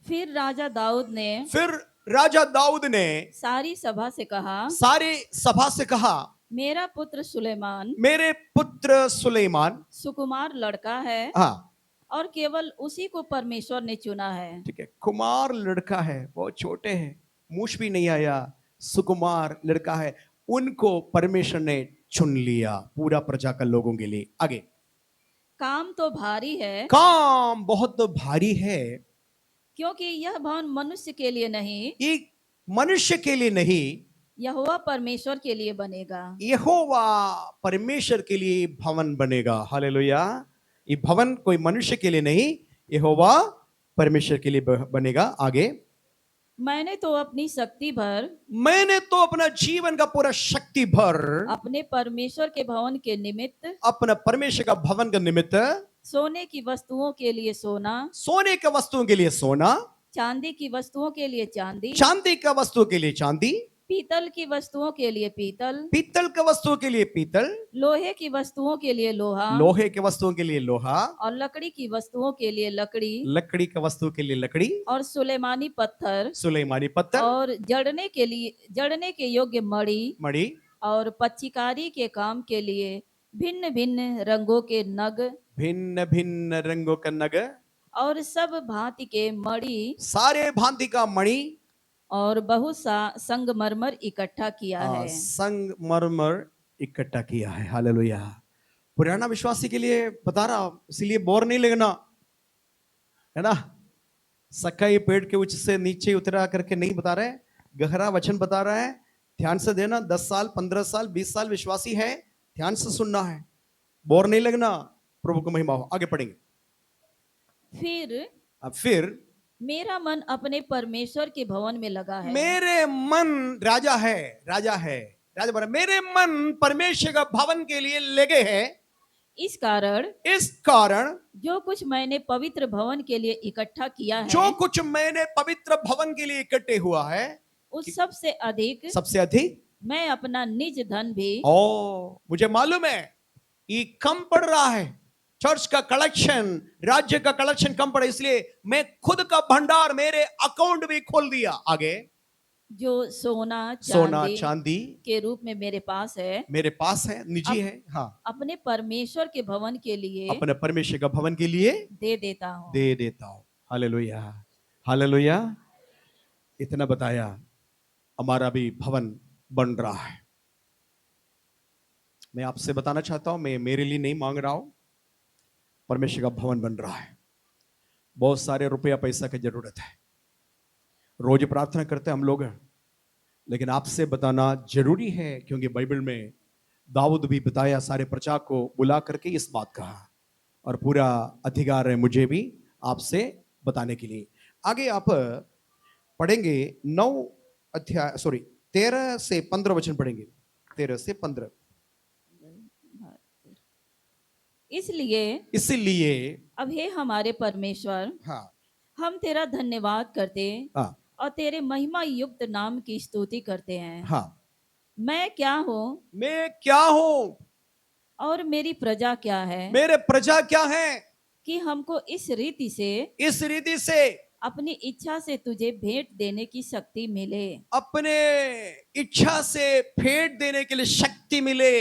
फिर राजा दाऊद ने सारी सभा से कहा, मेरा पुत्र सुलेमान मेरे पुत्र सुलेमान सुकुमार लड़का है, हाँ और केवल उसी को परमेश्वर ने चुना है। ठीक है, कुमार लड़का है, बहुत छोटे हैं, मूछ भी नहीं आया, सुकुमार लड़का है, उनको परमेश्वर ने चुन लिया पूरा प्रजा का लोगों के लिए। आगे, काम तो भारी है, काम बहुत भारी है, क्योंकि यह भवन मनुष्य के लिए नहीं, ये मनुष्य के लिए नहीं, यहोवा परमेश्वर के लिए बनेगा। यहोवा परमेश्वर के लिए भवन बनेगा। हालेलुया। ये भवन कोई मनुष्य के लिए नहीं, यहोवा परमेश्वर के लिए बनेगा। आगे, मैंने तो अपनी शक्ति भर, मैंने तो अपना जीवन का पूरा शक्ति भर अपने परमेश्वर के भवन के निमित्त, अपना परमेश्वर का भवन का निमित्त, सोने की वस्तुओं के लिए सोना, सोने के वस्तुओं के लिए सोना, चांदी की वस्तुओं के लिए चांदी, चांदी का वस्तुओं के लिए चांदी, पीतल की वस्तुओं के लिए पीतल, पीतल के वस्तुओं के लिए पीतल, लोहे की वस्तुओं के लिए लोहा, लोहे के वस्तुओं के लिए लोहा, और लकड़ी की वस्तुओं के लिए लकड़ी, लकड़ी के वस्तुओं के लिए लकड़ी, और सुलेमानी पत्थर, सुलेमानी पत्थर, और जड़ने के योग्य मणि, और पच्चीकारी के काम के लिए भिन्न भिन्न रंगों के नग, भिन्न भिन्न रंगों का नग, और सब भांति के मणि, सारे भांति का मणि, और बहुत सा संगमरमर इकट्ठा किया है। संगमरमर इकट्ठा किया है। हालेलुया। पुराना विश्वासी के लिए बता रहा, इसलिए बोर नहीं लगना, है ना। सकाई पेड़ के उच्च से नीचे उतरा करके नहीं बता रहे, गहरा वचन बता रहा है। ध्यान से देना। 10 साल 15 साल 20 साल विश्वासी है, ध्यान से सुनना है, बोर नहीं लगना। प्रभु को महिमा हो। आगे पढ़ेंगे। फिर मेरा मन अपने परमेश्वर के भवन में लगा है। मेरे मन, राजा बोला, मेरे मन परमेश्वर का भवन के लिए लगे हैं। इस कारण जो कुछ मैंने पवित्र भवन के लिए इकट्ठा किया है, जो कुछ मैंने पवित्र भवन के लिए इकट्ठे हुआ है, उस सबसे अधिक मैं अपना निज धन भी, मुझे मालूम है ये कम पड़ रहा है, चर्च का कलेक्शन, राज्य का कलेक्शन कम पड़ा, इसलिए मैं खुद का भंडार, मेरे अकाउंट भी खोल दिया। आगे, जो सोना चांदी के रूप में मेरे पास है, निजी है, हाँ, अपने परमेश्वर के भवन के लिए, अपने परमेश्वर का भवन के लिए दे देता हूं। Hallelujah, hallelujah. इतना बताया, हमारा भी भवन बन रहा है। मैं आपसे बताना चाहता हूं, मैं मेरे लिए नहीं मांग रहा हूं, परमेश्वर का भवन बन रहा है। बहुत सारे रुपया पैसा की जरूरत है, रोज प्रार्थना करते हैं हम लोग, लेकिन आपसे बताना जरूरी है, क्योंकि बाइबल में दाऊद भी बताया, सारे प्रजा को बुला करके इस बात कहा, और पूरा अधिकार है मुझे भी आपसे बताने के लिए। आगे आप पढ़ेंगे 13 से 15 वचन पढ़ेंगे, 13 से 15। इसलिए इसीलिए अब हे हमारे परमेश्वर, हाँ हम तेरा धन्यवाद करते हाँ और तेरे महिमा युक्त नाम की स्तुति करते हैं। हाँ, मैं क्या हूँ मैं क्या हूं, और मेरी प्रजा क्या है, मेरे प्रजा क्या है, कि हमको इस रीति से इस रीति से अपनी इच्छा से तुझे भेंट देने की शक्ति मिले। अपने इच्छा से भेंट देने के लिए शक्ति मिले।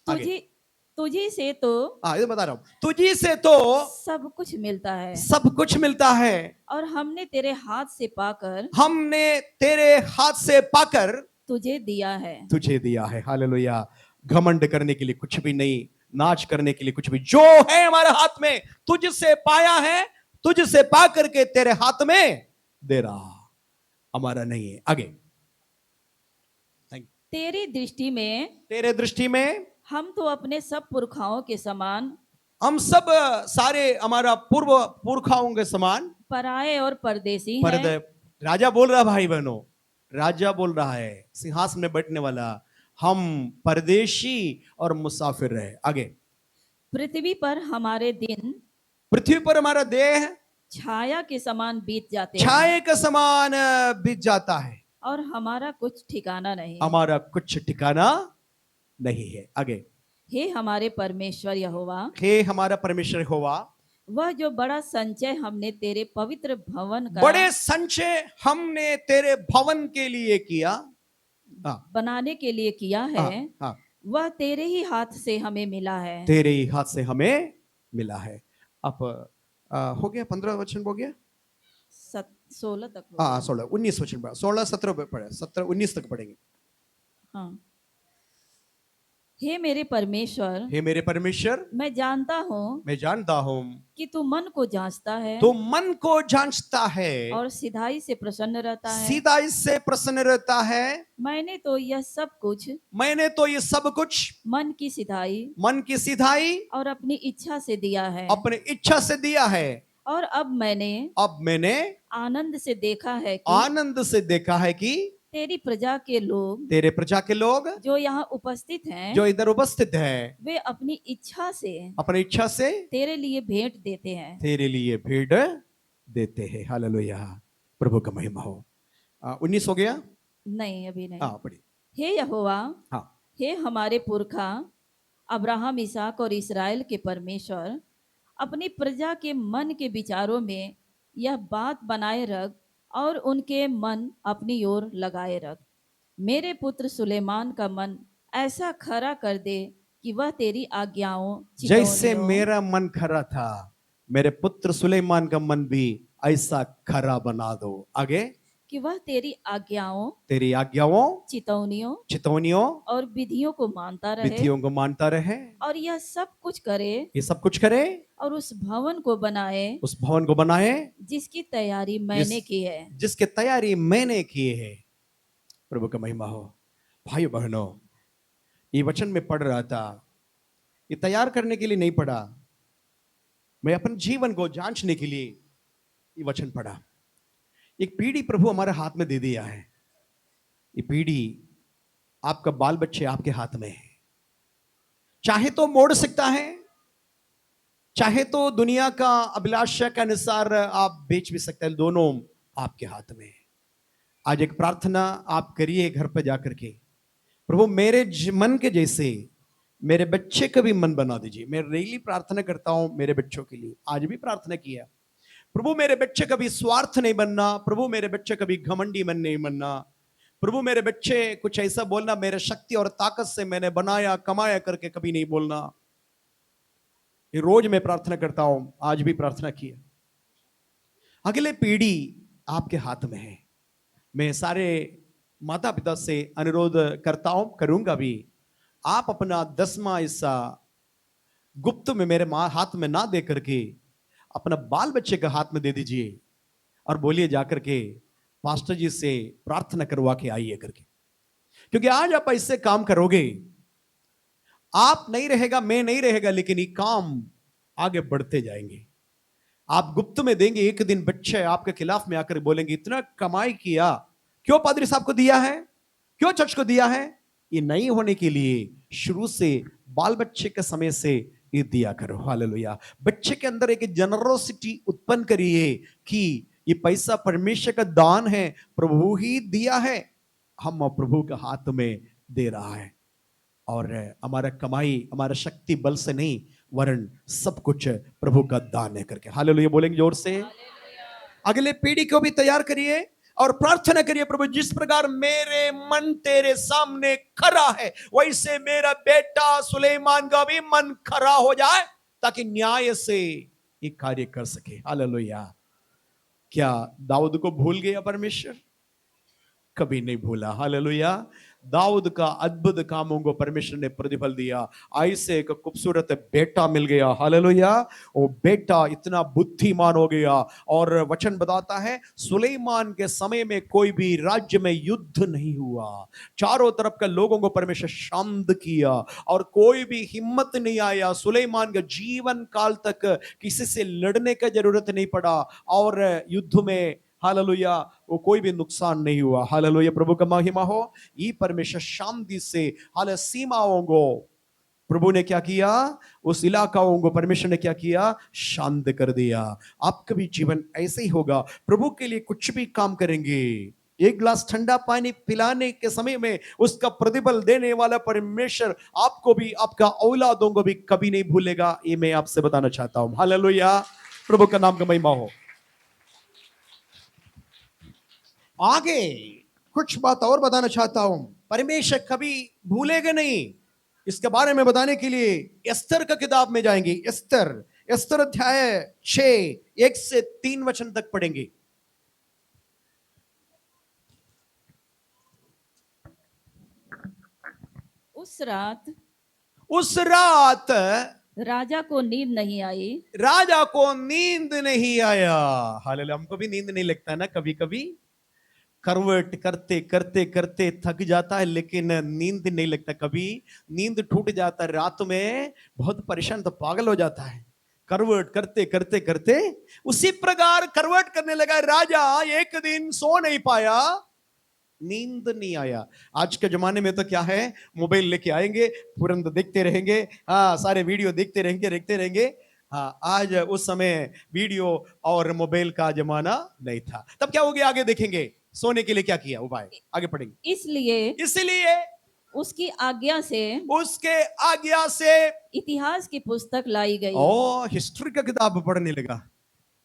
आगे तुझी तुझी से तो ये बता रहा हूं, तुझी से तो सब कुछ मिलता है, सब कुछ मिलता है, और हमने तेरे हाथ से पाकर हमने तेरे हाथ से पाकर तुझे दिया है। तुझे दिया है। हालेलुया। घमंड करने के लिए कुछ भी नहीं, नाच करने के लिए कुछ भी, जो है हमारे हाथ में तुझसे पाया है, तुझसे पा करके तेरे हाथ में दे रहा, हमारा नहीं है। आगे तेरी दृष्टि में तेरे दृष्टि में हम तो अपने सब पुरखाओं के समान हम सब सारे हमारा पूर्व पुरखाओं के समान पराये और परदेसी हैं। पर राजा बोल रहा, भाई बहनों, राजा बोल रहा है, सिंहासन में बैठने वाला, हम परदेशी और मुसाफिर रहे। आगे पृथ्वी पर हमारे दिन पृथ्वी पर हमारा देह छाया के समान बीत जाते हैं, छाए का समान बीत जाता है, और हमारा कुछ ठिकाना नहीं। हमारा कुछ ठिकाना नहीं है। आगे हे हमारे परमेश्वर यहोवा, हे हमारा परमेश्वर यहोवा, वह जो बड़ा संचय हमने तेरे पवित्र भवन का बड़े संचय हमने तेरे भवन के लिए किया, बनाने के लिए किया है, हाँ, वह तेरे ही हाथ से हमें मिला है। तेरे ही हाथ से हमें मिला है। अब हो गया, 15 वचन हो गया, 16 तक हो हाँ गया। 16 19 वचन पढ़ा, 16 17 पढ़े, 17 19 तक पढ़ेंगे। हाँ। हे मेरे परमेश्वर, हे मेरे परमेश्वर, मैं जानता हूँ मैं जानता हूँ कि तू मन को जांचता है तो मन को जांचता है और सिधाई से प्रसन्न रहता है। सीधाई से प्रसन्न रहता है। मैंने तो यह सब कुछ मैंने तो ये सब कुछ मन की सिधाई मन की सिधाई और अपनी इच्छा से दिया है, अपने इच्छा से दिया है, और अब मैंने आनंद से देखा है कि आनंद से देखा है कि तेरी प्रजा के लोग, तेरे प्रजा के लोग जो यहाँ उपस्थित हैं, जो इधर उपस्थित है, वे अपनी इच्छा से अपनी इच्छा से तेरे लिए भेंट देते हैं। तेरे लिए भेंट देते हैं। हालेलुया, प्रभु का महिमा हो। 19 हो गया, नहीं अभी नहीं। पढ़िए। हे यहोवा, हाँ हे हमारे पुरखा अब्राहम, इसहाक और इस्राएल के परमेश्वर, अपनी प्रजा के मन के विचारों में यह बात बनाए रख और उनके मन अपनी ओर लगाए रख। मेरे पुत्र सुलेमान का मन ऐसा खरा कर दे कि वह तेरी आज्ञाओं, जैसे चितौनियों, मेरा मन खरा था, मेरे पुत्र सुलेमान का मन भी ऐसा खरा बना दो। आगे कि वह तेरी आज्ञाओं, तेरी आज्ञाओं, चितौनियों चितौनियों, और विधियों को मानता रहे, विधियों को मानता रहे, और यह सब कुछ करे, ये सब कुछ करे, और उस भवन को बनाए उस भवन को बनाए जिसकी तैयारी मैंने की है। जिसकी तैयारी मैंने की है। प्रभु का महिमा हो। भाई बहनों, ये वचन में पढ़ रहा था, ये तैयार करने के लिए नहीं पढ़ा, मैं अपने जीवन को जांचने के लिए ये वचन पढ़ा। एक पीढ़ी प्रभु हमारे हाथ में दे दिया है, ये पीढ़ी आपका बाल बच्चे आपके हाथ में है, चाहे तो मोड़ सकता है, चाहे तो दुनिया का अभिलाषा के अनुसार आप बेच भी सकते हैं, दोनों आपके हाथ में है। आज एक प्रार्थना आप करिए घर पर जाकर के, प्रभु मेरे मन के जैसे मेरे बच्चे का भी मन बना दीजिए। मैं डेली प्रार्थना करता हूं मेरे बच्चों के लिए, आज भी प्रार्थना किया, प्रभु मेरे बच्चे कभी स्वार्थ नहीं बनना, प्रभु मेरे बच्चे कभी घमंडी मन नहीं बनना, प्रभु मेरे बच्चे कुछ ऐसा बोलना मेरे शक्ति और ताकत से मैंने बनाया कमाया करके कभी नहीं बोलना। ये रोज मैं प्रार्थना करता हूं, आज भी प्रार्थना किया। अगले पीढ़ी आपके हाथ में है। मैं सारे माता पिता से अनुरोध करता हूं, करूंगा भी, आप अपना 10वां हिस्सा गुप्त में मेरे हाथ में ना दे करके अपना बाल बच्चे के हाथ में दे दीजिए। और बोलिए जाकर के पास्टर जी से प्रार्थना करवा के आइए करके, क्योंकि आज आप ऐसे काम करोगे, आप नहीं रहेगा, मैं नहीं रहेगा, लेकिन ये काम आगे बढ़ते जाएंगे। आप गुप्त में देंगे, एक दिन बच्चे आपके खिलाफ में आकर बोलेंगे इतना कमाई किया, क्यों पादरी साहब को दिया है, क्यों चर्च को दिया है? ये नहीं होने के लिए शुरू से बाल बच्चे के समय से ये दिया करो। हालेलुया। बच्चे के अंदर एक जनरोसिटी उत्पन्न करिए कि ये पैसा परमेश्वर का दान है, प्रभु ही दिया है, हम प्रभु के हाथ में दे रहा है, और हमारा कमाई हमारा शक्ति बल से नहीं, वरन सब कुछ प्रभु का दान है करके। हालेलुया बोलेंगे जोर से। अगले पीढ़ी को भी तैयार करिए और प्रार्थना करिए, प्रभु जिस प्रकार मेरे मन तेरे सामने खरा है, वैसे मेरा बेटा सुलेमान का भी मन खरा हो जाए, ताकि न्याय से ये कार्य कर सके। हालेलुया। क्या दाऊद को भूल गया परमेश्वर? कभी नहीं भूला। हालेलुया। दाऊद का अद्भुत कामों को परमेश्वर ने प्रतिफल दिया, ऐसे एक खूबसूरत बेटा मिल गया। हालेलुया। वो बेटा इतना बुद्धिमान हो गया, और वचन बताता है सुलेमान के समय में कोई भी राज्य में युद्ध नहीं हुआ, चारों तरफ के लोगों को परमेश्वर शांत किया, और कोई भी हिम्मत नहीं आया। सुलेमान के जीवन काल तक किसी से लड़ने का जरूरत नहीं पड़ा, और युद्ध में हालेलुया वो कोई भी नुकसान नहीं हुआ। हालेलुया प्रभु का महिमा हो। ये परमेश्वर शांति से हाल सीमाओं को प्रभु ने क्या किया, उस इलाकाओं को परमेश्वर ने क्या किया, शांत कर दिया। आपका भी जीवन ऐसे ही होगा। प्रभु के लिए कुछ भी काम करेंगे, एक गिलास ठंडा पानी पिलाने के समय में उसका प्रतिफल देने वाला परमेश्वर आपको भी, आपका औलादों को भी कभी नहीं भूलेगा। ये मैं आपसे बताना चाहता हूं। हालेलुया प्रभु का नाम का महिमा हो। आगे कुछ बात और बताना चाहता हूं, परमेश्वर कभी भूलेगा नहीं। इसके बारे में बताने के लिए एस्तर का किताब में जाएंगे। एस्तर अध्याय 6 1 से 3 वचन तक पढ़ेंगे। उस रात राजा को नींद नहीं आई। राजा को नींद नहीं आया। हालेलुया। हमको भी नींद नहीं लगता ना, कभी कभी करवट करते करते करते थक जाता है, लेकिन नींद नहीं लगता। कभी नींद टूट जाता है रात में, बहुत परेशान, तो पागल हो जाता है करवट करते करते करते। उसी प्रकार करवट करने लगा राजा, एक दिन सो नहीं पाया, नींद नहीं आया। आज के जमाने में तो क्या है, मोबाइल लेके आएंगे, तुरंत देखते रहेंगे, हाँ सारे वीडियो देखते रहेंगे। हाँ, आज उस समय वीडियो और मोबाइल का जमाना नहीं था। तब क्या हो गया, आगे देखेंगे। सोने के लिए क्या किया उपाय, आगे पढ़ेंगे। इसलिए उसके आज्ञा से इतिहास की पुस्तक लाई गई। हिस्ट्री का किताब पढ़ने लगा,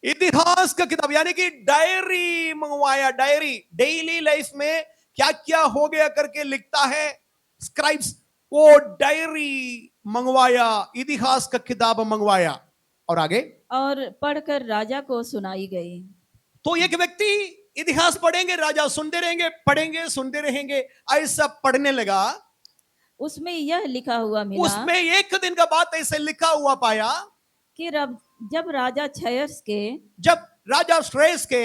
इतिहास का किताब, यानी कि डायरी मंगवाया। डायरी डेली लाइफ में क्या क्या हो गया करके लिखता है स्क्राइब्स, वो डायरी मंगवाया, इतिहास का किताब मंगवाया। और आगे, और पढ़कर राजा को सुनाई गई। तो एक व्यक्ति इतिहास पढ़ेंगे, राजा सुनते रहेंगे, पढ़ेंगे सुनते रहेंगे, ऐसा पढ़ने लगा। उसमें यह लिखा हुआ मिला, उसमें एक दिन का बात ऐसे लिखा हुआ पाया कि जब राजा श्रेयस के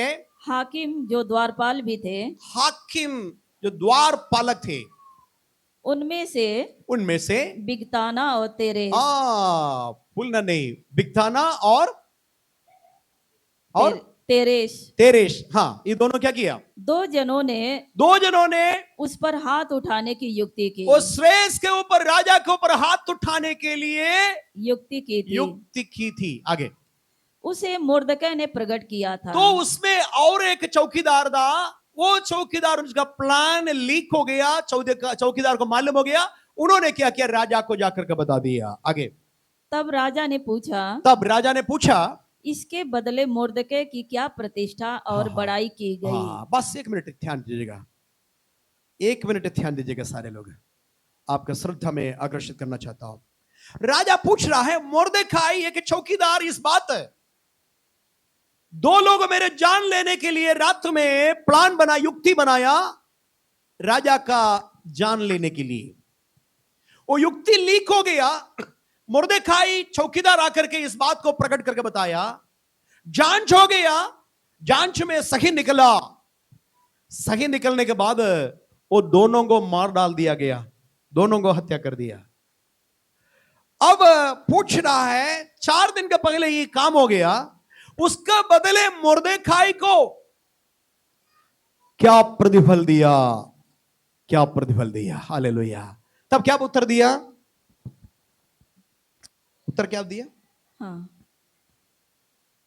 हाकिम जो द्वारपाल भी थे, हाकिम जो द्वारपालक थे, उनमें से बिगताना और तेरेस, भूलना नहीं, बिगताना और तेरेश, हाँ, ये दोनों क्या किया, दो जनों ने उस पर हाथ उठाने की युक्ति की। उस श्रेयस के ऊपर, राजा के ऊपर हाथ उठाने के लिए युक्ति की थी। आगे, उसे मुर्दकै ने प्रकट किया था। तो उसमें और एक चौकीदार था, वो चौकीदार, उसका प्लान लीक हो गया, चौकीदार को मालूम हो गया। उन्होंने क्या किया, राजा को जाकर के बता दिया। आगे, तब राजा ने पूछा इसके बदले मुर्दकै की क्या प्रतिष्ठा और बड़ाई की गई। बस एक मिनट ध्यान दीजिएगा, एक मिनट ध्यान दीजिएगा सारे लोग, आपका श्रद्धा में आकर्षित करना चाहता हूं। राजा पूछ रहा है, मुर्दखाई एक चौकीदार, इस बात है, दो लोग मेरे जान लेने के लिए रात में प्लान बना, युक्ति बनाया राजा का जान लेने के लिए। वो युक्ति लीक हो गया। मुर्दखाई चौकीदार आकर के इस बात को प्रकट करके बताया, जांच हो गया, जांच में सही निकला। सही निकलने के बाद वो दोनों को मार डाल दिया गया, दोनों को हत्या कर दिया। अब पूछ रहा है 4 दिन के पहले ये काम हो गया, उसका बदले मुर्देखाई को क्या प्रतिफल दिया, क्या प्रतिफल दिया। हालेलुया। तब क्या उत्तर दिया, उत्तर क्या दिया? हाँ,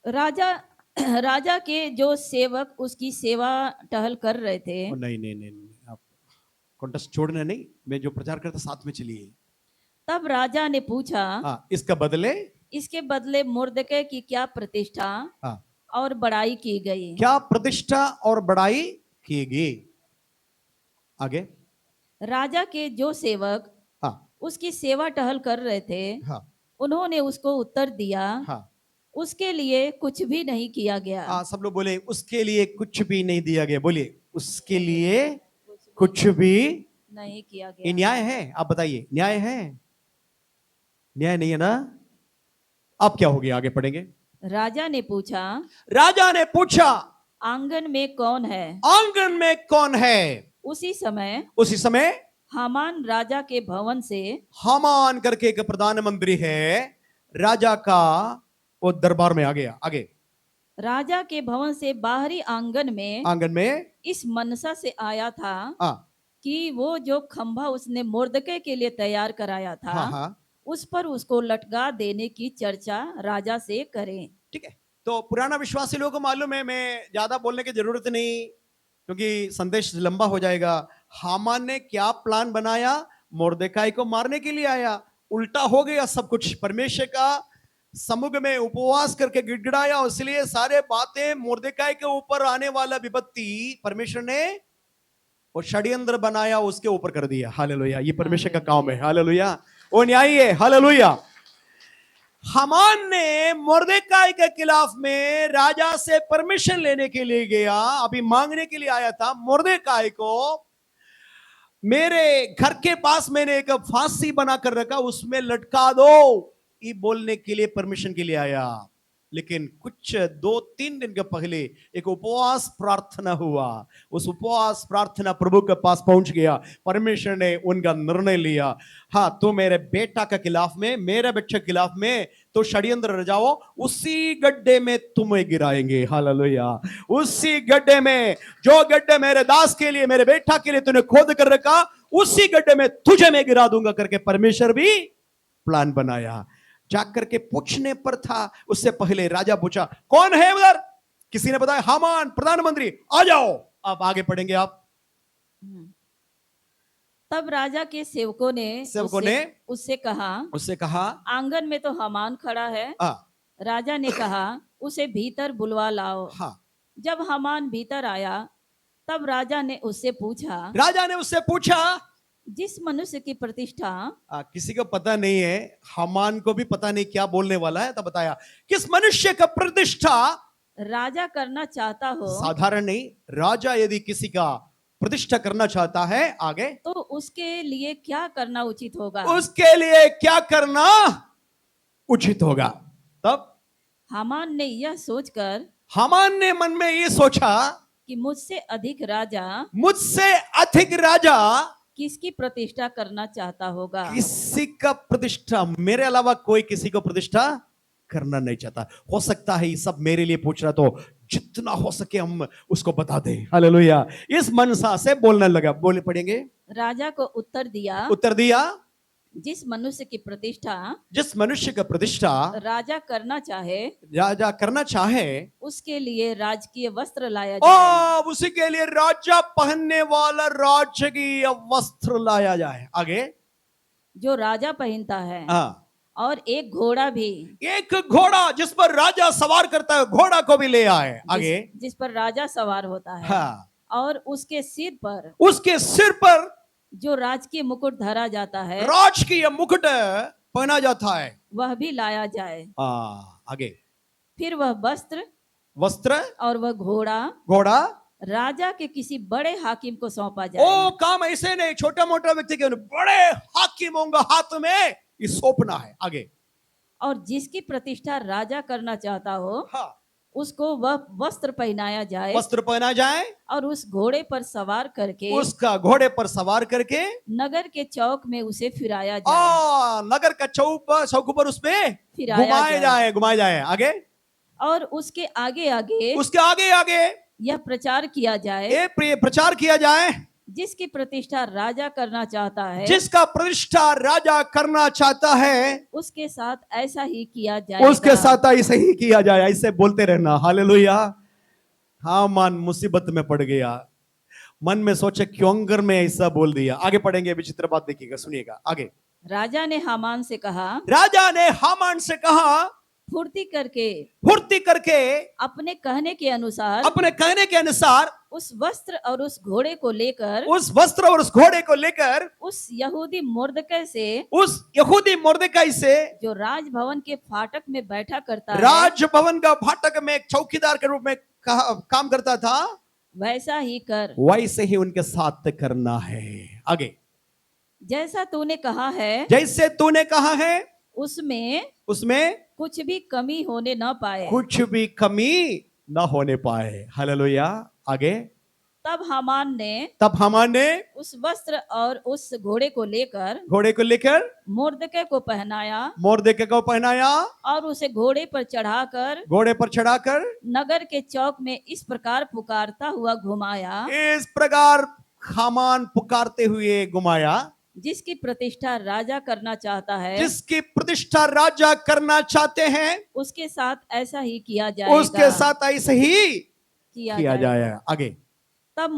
राजा राजा के जो सेवक उसकी सेवा टहल कर रहे थे, नहीं नहीं नहीं नहीं, आप कॉन्टेस्ट छोड़ना नहीं, मैं जो प्रचार करता साथ में चलिए। तब राजा ने पूछा, हाँ, इसका बदले, इसके बदले मुर्दके की क्या प्रतिष्ठा हाँ, और बड़ाई की गई? क्या प्रतिष्ठा और बड़ाई की गई। आगे। राजा के जो सेवक हाँ उसकी सेवा टहल कर रहे थे, हाँ उन्होंने उसको उत्तर दिया, हाँ उसके लिए कुछ भी नहीं किया गया। हाँ, सब लोग बोले उसके लिए कुछ भी नहीं दिया गया। बोलिए उसके लिए कुछ भी नहीं किया ये गया। न्याय है? आप बताइए, न्याय है? न्याय नहीं है ना। अब क्या हो गया, आगे पढ़ेंगे। राजा ने पूछा, राजा ने पूछा, आंगन में कौन है? आंगन में कौन है? उसी समय उसी समय हामान राजा के भवन से, हामान करके एक प्रधानमंत्री है, राजा का वो दरबार में आ गया। आगे। राजा के भवन से बाहरी आंगन में आंगन में इस मनसा से आया था हाँ कि वो जो खंभा उसने मुर्दके के लिए तैयार कराया था, हाँ हाँ, उस पर उसको लटका देने की चर्चा राजा से करें। ठीक है। तो पुराना विश्वासी लोगों को मालूम है, मैं ज्यादा बोलने की जरूरत नहीं क्योंकि संदेश लंबा हो जाएगा। हामान ने क्या प्लान बनाया, मुर्देखाई को मारने के लिए आया, उल्टा हो गया सब कुछ। परमेश्वर का समुख में उपवास करके गिड़गिड़ाया, इसलिए सारे बातें मुर्देखाई के ऊपर आने वाला विपत्ति परमेश्वर ने वो षड्यंत्र बनाया उसके ऊपर कर दिया। हालेलुया, ये परमेश्वर का काम है। हालेलुया, वो न्यायी है। हालेलुया। हामान ने मुर्देखाई के खिलाफ में राजा से परमिशन लेने के लिए गया, अभी मांगने के लिए आया था। मुर्देखाई को मेरे घर के पास मैंने एक फांसी बनाकर रखा, उसमें लटका दो, ये बोलने के लिए परमिशन के लिए आया। लेकिन कुछ 2-3 दिन के पहले एक उपवास प्रार्थना हुआ, उस उपवास प्रार्थना प्रभु के पास पहुंच गया। परमेश्वर ने उनका निर्णय लिया, हाँ तू मेरे बेटा के खिलाफ में, मेरे बच्चे के खिलाफ में तो षड्यंत्र रचाओ, उसी गड्ढे में तुम्हें गिराएंगे। हालेलुया। उसी गड्ढे में, जो गड्ढे मेरे दास के लिए, मेरे बेटा के लिए तूने खोद कर रखा, उसी गड्ढे में तुझे मैं गिरा दूंगा करके परमेश्वर भी प्लान बनाया। जाकर के पूछने पर था, उससे पहले राजा पूछा कौन है उधर? किसी ने बताया हामान प्रधानमंत्री, आ जाओ। अब आगे पढ़ेंगे आप। तब राजा के सेवकों ने उससे कहा, आंगन में तो हामान खड़ा है। राजा ने कहा, उसे भीतर बुलवा लाओ। हाँ। जब हामान भीतर आया, तब राजा ने उससे पूछा, जिस मनुष्य की प्रतिष्ठा, किसी को पता नहीं है, हामान को भी पता नहीं क्या बोलने वाला है, तब बताया किस मनुष्य का प्रतिष्ठा राजा करना चाहता हो। साधारण नहीं, राजा यदि किसी का प्रतिष्ठा करना चाहता है, आगे, तो उसके लिए क्या करना उचित होगा? उसके लिए क्या करना उचित होगा। तब हामान ने यह सोचकर, हामान ने मन में ये सोचा कि मुझसे अधिक राजा किसकी प्रतिष्ठा करना चाहता होगा? किसी का प्रतिष्ठा, मेरे अलावा कोई किसी को प्रतिष्ठा करना नहीं चाहता। हो सकता है ये सब मेरे लिए पूछ रहा, तो जितना हो सके हम उसको बता दें। हालेलुया। इस मनसा से बोलने लगा। बोले पढ़ेंगे। राजा को उत्तर दिया, जिस मनुष्य का प्रतिष्ठा राजा करना चाहे, उसके लिए राजकीय वस्त्र लाया जाए। उसी के लिए राजा पहनने वाला राजकीय वस्त्र लाया जाए। आगे, जो राजा पहनता है। और एक घोड़ा जिस पर राजा सवार करता है, घोड़ा को भी ले आए। आगे, जिस पर राजा सवार होता है। हाँ। और उसके सिर पर जो राजकीय मुकुट धरा जाता है, राजकीय मुकुट पहना जाता है, वह भी लाया जाए। आगे, फिर वह वस्त्र और वह घोड़ा राजा के किसी बड़े हाकिम को सौंपा जाए। ओ काम ऐसे नहीं, छोटा मोटा व्यक्ति के, बड़े हाकिमों का हाथ में ये सौंपना है। आगे, और जिसकी प्रतिष्ठा राजा करना चाहता हो, हाँ, उसको वह वस्त्र पहनाया जाए वस्त्र पहना जाए और उस घोड़े पर सवार करके उसका घोड़े पर सवार करके नगर के चौक में उसे फिराया जाए नगर का चौक पर उसपे फिराया घुमाए जाए आगे और उसके आगे आगे आगे यह प्रचार किया जाए ये प्रचार किया जाए जिसकी प्रतिष्ठा राजा करना चाहता है जिसका प्रतिष्ठा राजा करना चाहता है उसके साथ ऐसा ही किया जाए उसके साथ ऐसे ही किया जाए ऐसे बोलते रहना हालेलुया हामान मुसीबत में पड़ गया मन में सोचे क्यों अगर मैं ऐसा बोल दिया आगे पढ़ेंगे विचित्र बात देखिएगा सुनिएगा आगे राजा ने हामान से कहा फुर्ती करके अपने कहने के अनुसार उस वस्त्र और उस घोड़े को लेकर उस यहूदी मुर्दकै से जो राजभवन के फाटक में बैठा करता है राजभवन का फाटक में एक चौकीदार के रूप में काम करता था वैसा ही कर वैसे ही उनके साथ करना है आगे जैसे तूने कहा है उसमें कुछ भी कमी होने न पाए हालेलुया आगे तब हामान ने उस वस्त्र और उस घोड़े को लेकर मुर्दके को पहनाया और उसे घोड़े पर चढ़ाकर नगर के चौक में इस प्रकार पुकारता हुआ घुमाया इस प्रकार हामान पुकारते हुए घुमाया जिसकी प्रतिष्ठा राजा करना चाहते हैं उसके साथ ऐसा ही किया जाए आगे तब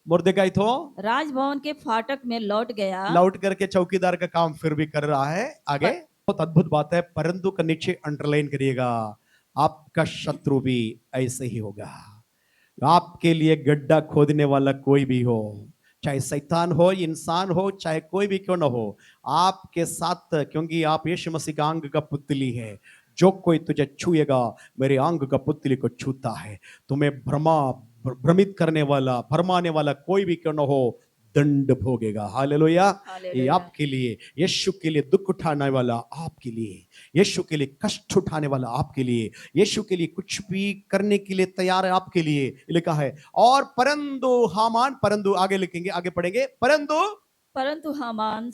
मुर्दकै तो राजभवन के फाटक में लौट करके चौकीदार का काम फिर भी कर रहा है आगे बहुत अद्भुत बात है परंतु का नीचे अंडरलाइन करिएगा आपका शत्रु भी ऐसे ही होगा आपके लिए गड्ढा खोदने वाला कोई भी हो चाहे शैतान हो इंसान हो चाहे कोई भी क्यों ना हो आपके साथ क्योंकि आप यीशु मसीह का अंग का पुतली है जो कोई तुझे छुएगा मेरे अंग का पुतली को छूता है तुम्हें भ्रमित करने वाला भरमाने वाला कोई भी क्यों ना हो दंड भोगेगा हालेलुया ये आपके लिए यीशु के लिए दुख उठाने वाला आपके लिए यीशु के लिए कष्ट उठाने वाला आपके लिए यीशु के लिए कुछ भी करने के लिए तैयार है आपके लिए लिखा है और परंतु आगे लिखेंगे आगे पढ़ेंगे परंतु हामान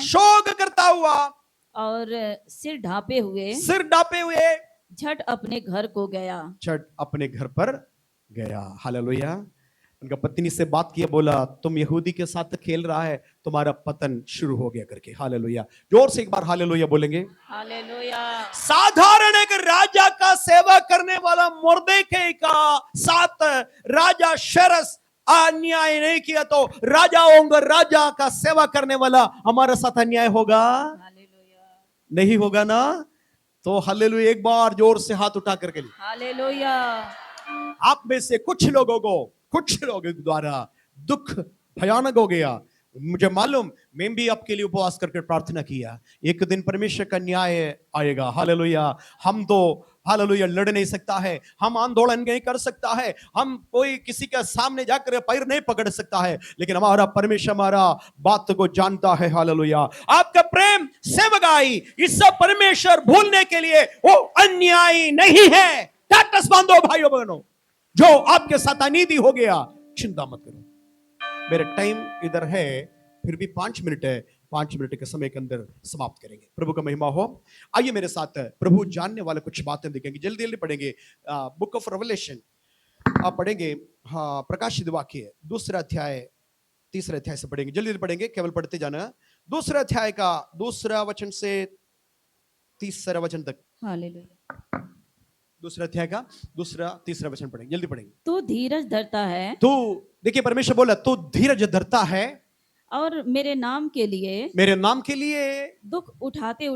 शोक करता हुआ और सिर ढांपे हुए झट अपने घर पर गया हालेलुया उनका पत्नी से बात किया बोला तुम यहूदी के साथ खेल रहा है तुम्हारा पतन शुरू हो गया करके हालेलुया जोर से एक बार हालेलुया बोलेंगे हालेलुया साधारण एक राजा का सेवा करने वाला मुर्दकै का साथ राजा शेरस अन्याय नहीं किया तो राजा का सेवा करने वाला हमारे साथ अन्याय होगा नहीं होगा ना तो हालेलुया एक बार जोर से हाथ उठा करके हालेलुया आप में से कुछ लोगों द्वारा दुख भयानक हो गया मुझे मालूम मैं भी आपके लिए उपवास करके प्रार्थना किया एक दिन परमेश्वर का न्याय आएगा हालेलुया हम तो हालेलुया लड़ नहीं सकता है हम आंदोलन नहीं कर सकता है हम कोई किसी के सामने जाकर पैर नहीं पकड़ सकता है लेकिन हमारा परमेश्वर हमारा बात को जानता है हालेलुया आपका प्रेम सेवकाई इस परमेश्वर भूलने के लिए वो अन्यायी नहीं है टाटस बांधो भाइयों बहनों जो आपके साथ अनीति हो गया चिंता मत करो मेरा टाइम इधर है फिर भी 5 मिनट है 5 मिनट के समय के अंदर समाप्त करेंगे प्रभु का महिमा हो आइए मेरे साथ प्रभु जानने वाले कुछ बातें देखेंगे जल्दी जल्दी पढ़ेंगे बुक ऑफ रेवलेशन आप पढ़ेंगे हाँ प्रकाशित वाक्य 2 अध्याय 3 अध्याय से पढ़ेंगे जल्दी जल्दी पढ़ेंगे केवल पढ़ते जाना 2 अध्याय का 2 वचन से 3 वचन तक हालेलुया 2 अध्याय का 3 वचन पढ़ेंगे जल्दी पढ़ेंगे तू धीरज धरता है तू देखिए परमेश्वर बोला तू धीरज धरता है और मेरे नाम के लिए दुख उठाते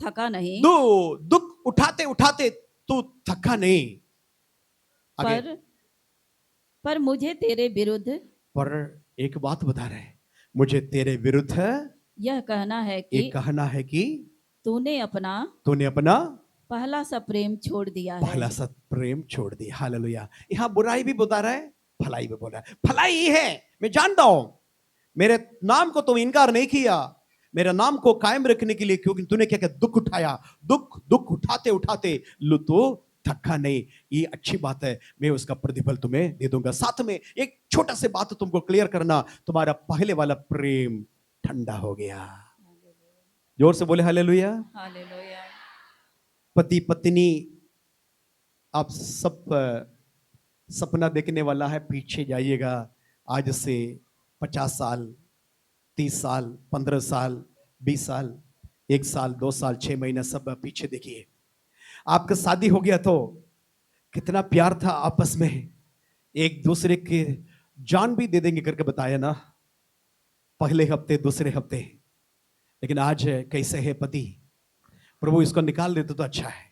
थका नहीं दुख उठाते तू थका नहीं पर मुझे तेरे विरुद्ध पर एक बात बता रहे मुझे तेरे विरुद्ध यह कहना है कि तूने अपना पहला सा प्रेम छोड़ दिया हालेलुया यहाँ बुराई भी बता रहा है भलाई भी बोला है भलाई ही है मैं जानता हूं मेरे नाम को तुम इनकार नहीं किया मेरा नाम को कायम रखने के लिए, क्योंकि तूने क्या क्या दुख उठाया, दुख उठाते उठाते लुतो थका नहीं। ये अच्छी बात है, मैं उसका प्रतिफल तुम्हें दे दूंगा। साथ में एक छोटा सी बात तुमको क्लियर करना, तुम्हारा पहले वाला प्रेम ठंडा हो गया। जोर से बोले हालेलुया। हालेलुया। पति पत्नी, आप सब सपना देखने वाला है, पीछे जाइएगा। आज से 50 साल, 30 साल, 15 साल, 20 साल, 1 साल, 2 साल, 6 महीना सब पीछे देखिए। आपका शादी हो गया तो कितना प्यार था आपस में, एक दूसरे के जान भी दे देंगे करके बताया ना, पहले हफ्ते, दूसरे हफ्ते। लेकिन आज कैसे है पति, प्रभु इसको निकाल देते तो अच्छा है।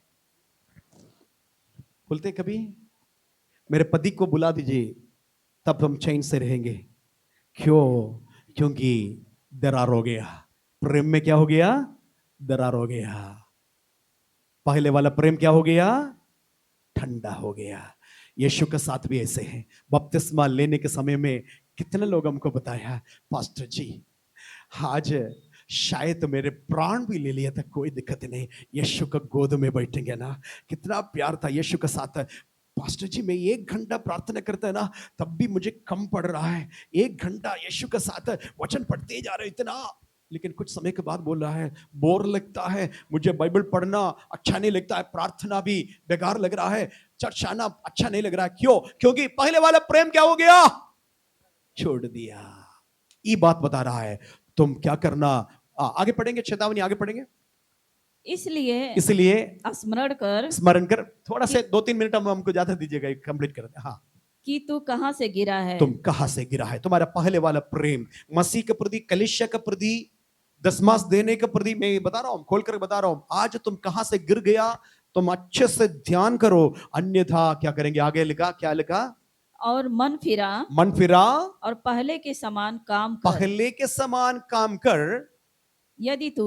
बोलते कभी मेरे पति को बुला दीजिए, तब हम चैन से रहेंगे। क्यों? क्योंकि दरार हो गया प्रेम में। क्या हो गया? दरार हो गया। पहले वाला प्रेम क्या हो गया? ठंडा हो गया। यीशु के साथ भी ऐसे है। बपतिस्मा लेने के समय में कितने लोग हमको बताया, पास्टर जी आज शायद मेरे प्राण भी ले लिया था, कोई दिक्कत नहीं, यीशु का गोद में बैठेंगे ना। कितना प्यार था यीशु के साथ। पास्टर जी मैं 1 घंटा प्रार्थना करता है ना, तब भी मुझे कम पड़ रहा है। 1 घंटा यीशु के साथ वचन पढ़ते जा रहे इतना, लेकिन कुछ समय के बाद बोल रहा है बोर लगता है, मुझे बाइबल पढ़ना अच्छा नहीं लगता है, प्रार्थना भी बेकार लग रहा है, चर्च आना अच्छा नहीं लग रहा है। क्यों? क्योंकि पहले वाला प्रेम क्या हो गया? छोड़ दिया। ये बात बता रहा है। तुम क्या करना, आगे पढ़ेंगे, चेतावनी आगे पढ़ेंगे। इसलिए स्मरण कर थोड़ा से 2-3 मिनट हमको ज्यादा दीजिएगा, कंप्लीट कर दे। हाँ, कि तू कहां से गिरा है, तुम कहां से गिरा है। तुम्हारा पहले वाला प्रेम मसीह के प्रति, कलीसिया के प्रति, दशमास देने के प्रति, मैं बता रहा हूं, खोलकर बता रहा हूं, आज तुम कहां से गिर गया, तुम अच्छे से ध्यान करो, अन्यथा क्या करेंगे। आगे लिखा, क्या लिखा? और मन फिरा और पहले के समान काम कर। यदि तू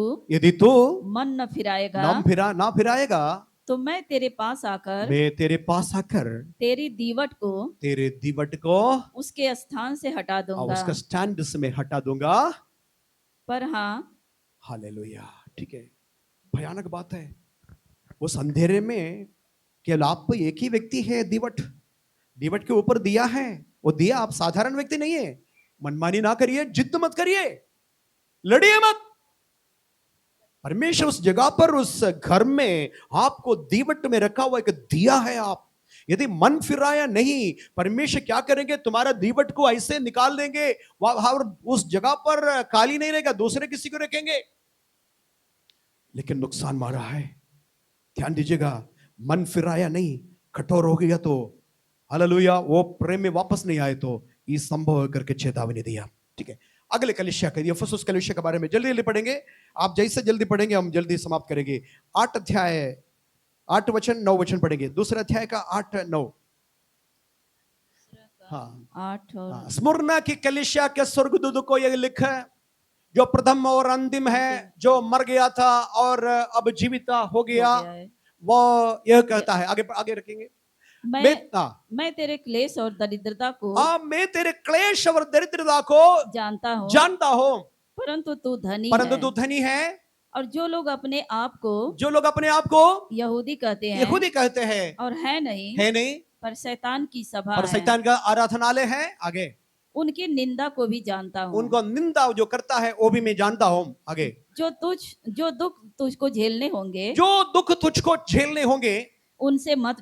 मन न फिराएगा तो मैं तेरे पास आकर तेरी दीवट को उसके स्थान से हटा दूंगा, उसका स्टैंड में हटा दूंगा। पर हाँ, हालेलुया। ठीक है, भयानक बात है। उस अंधेरे में केवल आप एक ही व्यक्ति है, दीवट के ऊपर दिया है। वो दिया, आप साधारण व्यक्ति नहीं है। मनमानी ना करिए, जिद मत करिए, लड़िए मत। परमेश्वर उस जगह पर, उस घर में आपको दीवट में रखा हुआ एक दिया है। आप यदि मन फिराया नहीं, परमेश्वर क्या करेंगे, तुम्हारा दीवट को ऐसे निकाल देंगे, उस जगह पर खाली नहीं रहेगा, दूसरे किसी को रखेंगे। लेकिन नुकसान मारा है, ध्यान दीजिएगा। मन फिराया नहीं, कठोर हो गया तो हालेलुया, वो प्रेम में वापस नहीं आए तो ये संभव करके चेतावनी दिया। ठीक है, अगले कलीसिया के इफिसुस कलीसिया के बारे में जल्दी पढ़ेंगे। आप जैसे जल्दी पढ़ेंगे हम जल्दी समाप्त करेंगे। 8 अध्याय 8 वचन 9 वचन पढ़ेंगे। दूसरा अध्याय का 8-9। हाँ, 8 और स्मुरना की कलीसिया के स्वर्गदूत को यह लिखा, जो प्रथम और अंतिम है, जो मर गया था और अब जीवित हो गया, वो यह कहता है। आगे रखेंगे। मैं तेरे क्लेश और दरिद्रता को जानता हूँ, परंतु तू धनी है। और जो लोग अपने आप को यहूदी कहते हैं और है नहीं, पर शैतान की सभा और शैतान का आराधनालय है। आगे, उनकी निंदा को भी जानता हूँ, उनको निंदा जो करता है वो भी मैं जानता हूँ। आगे, जो दुख तुझको झेलने होंगे, उनसे मत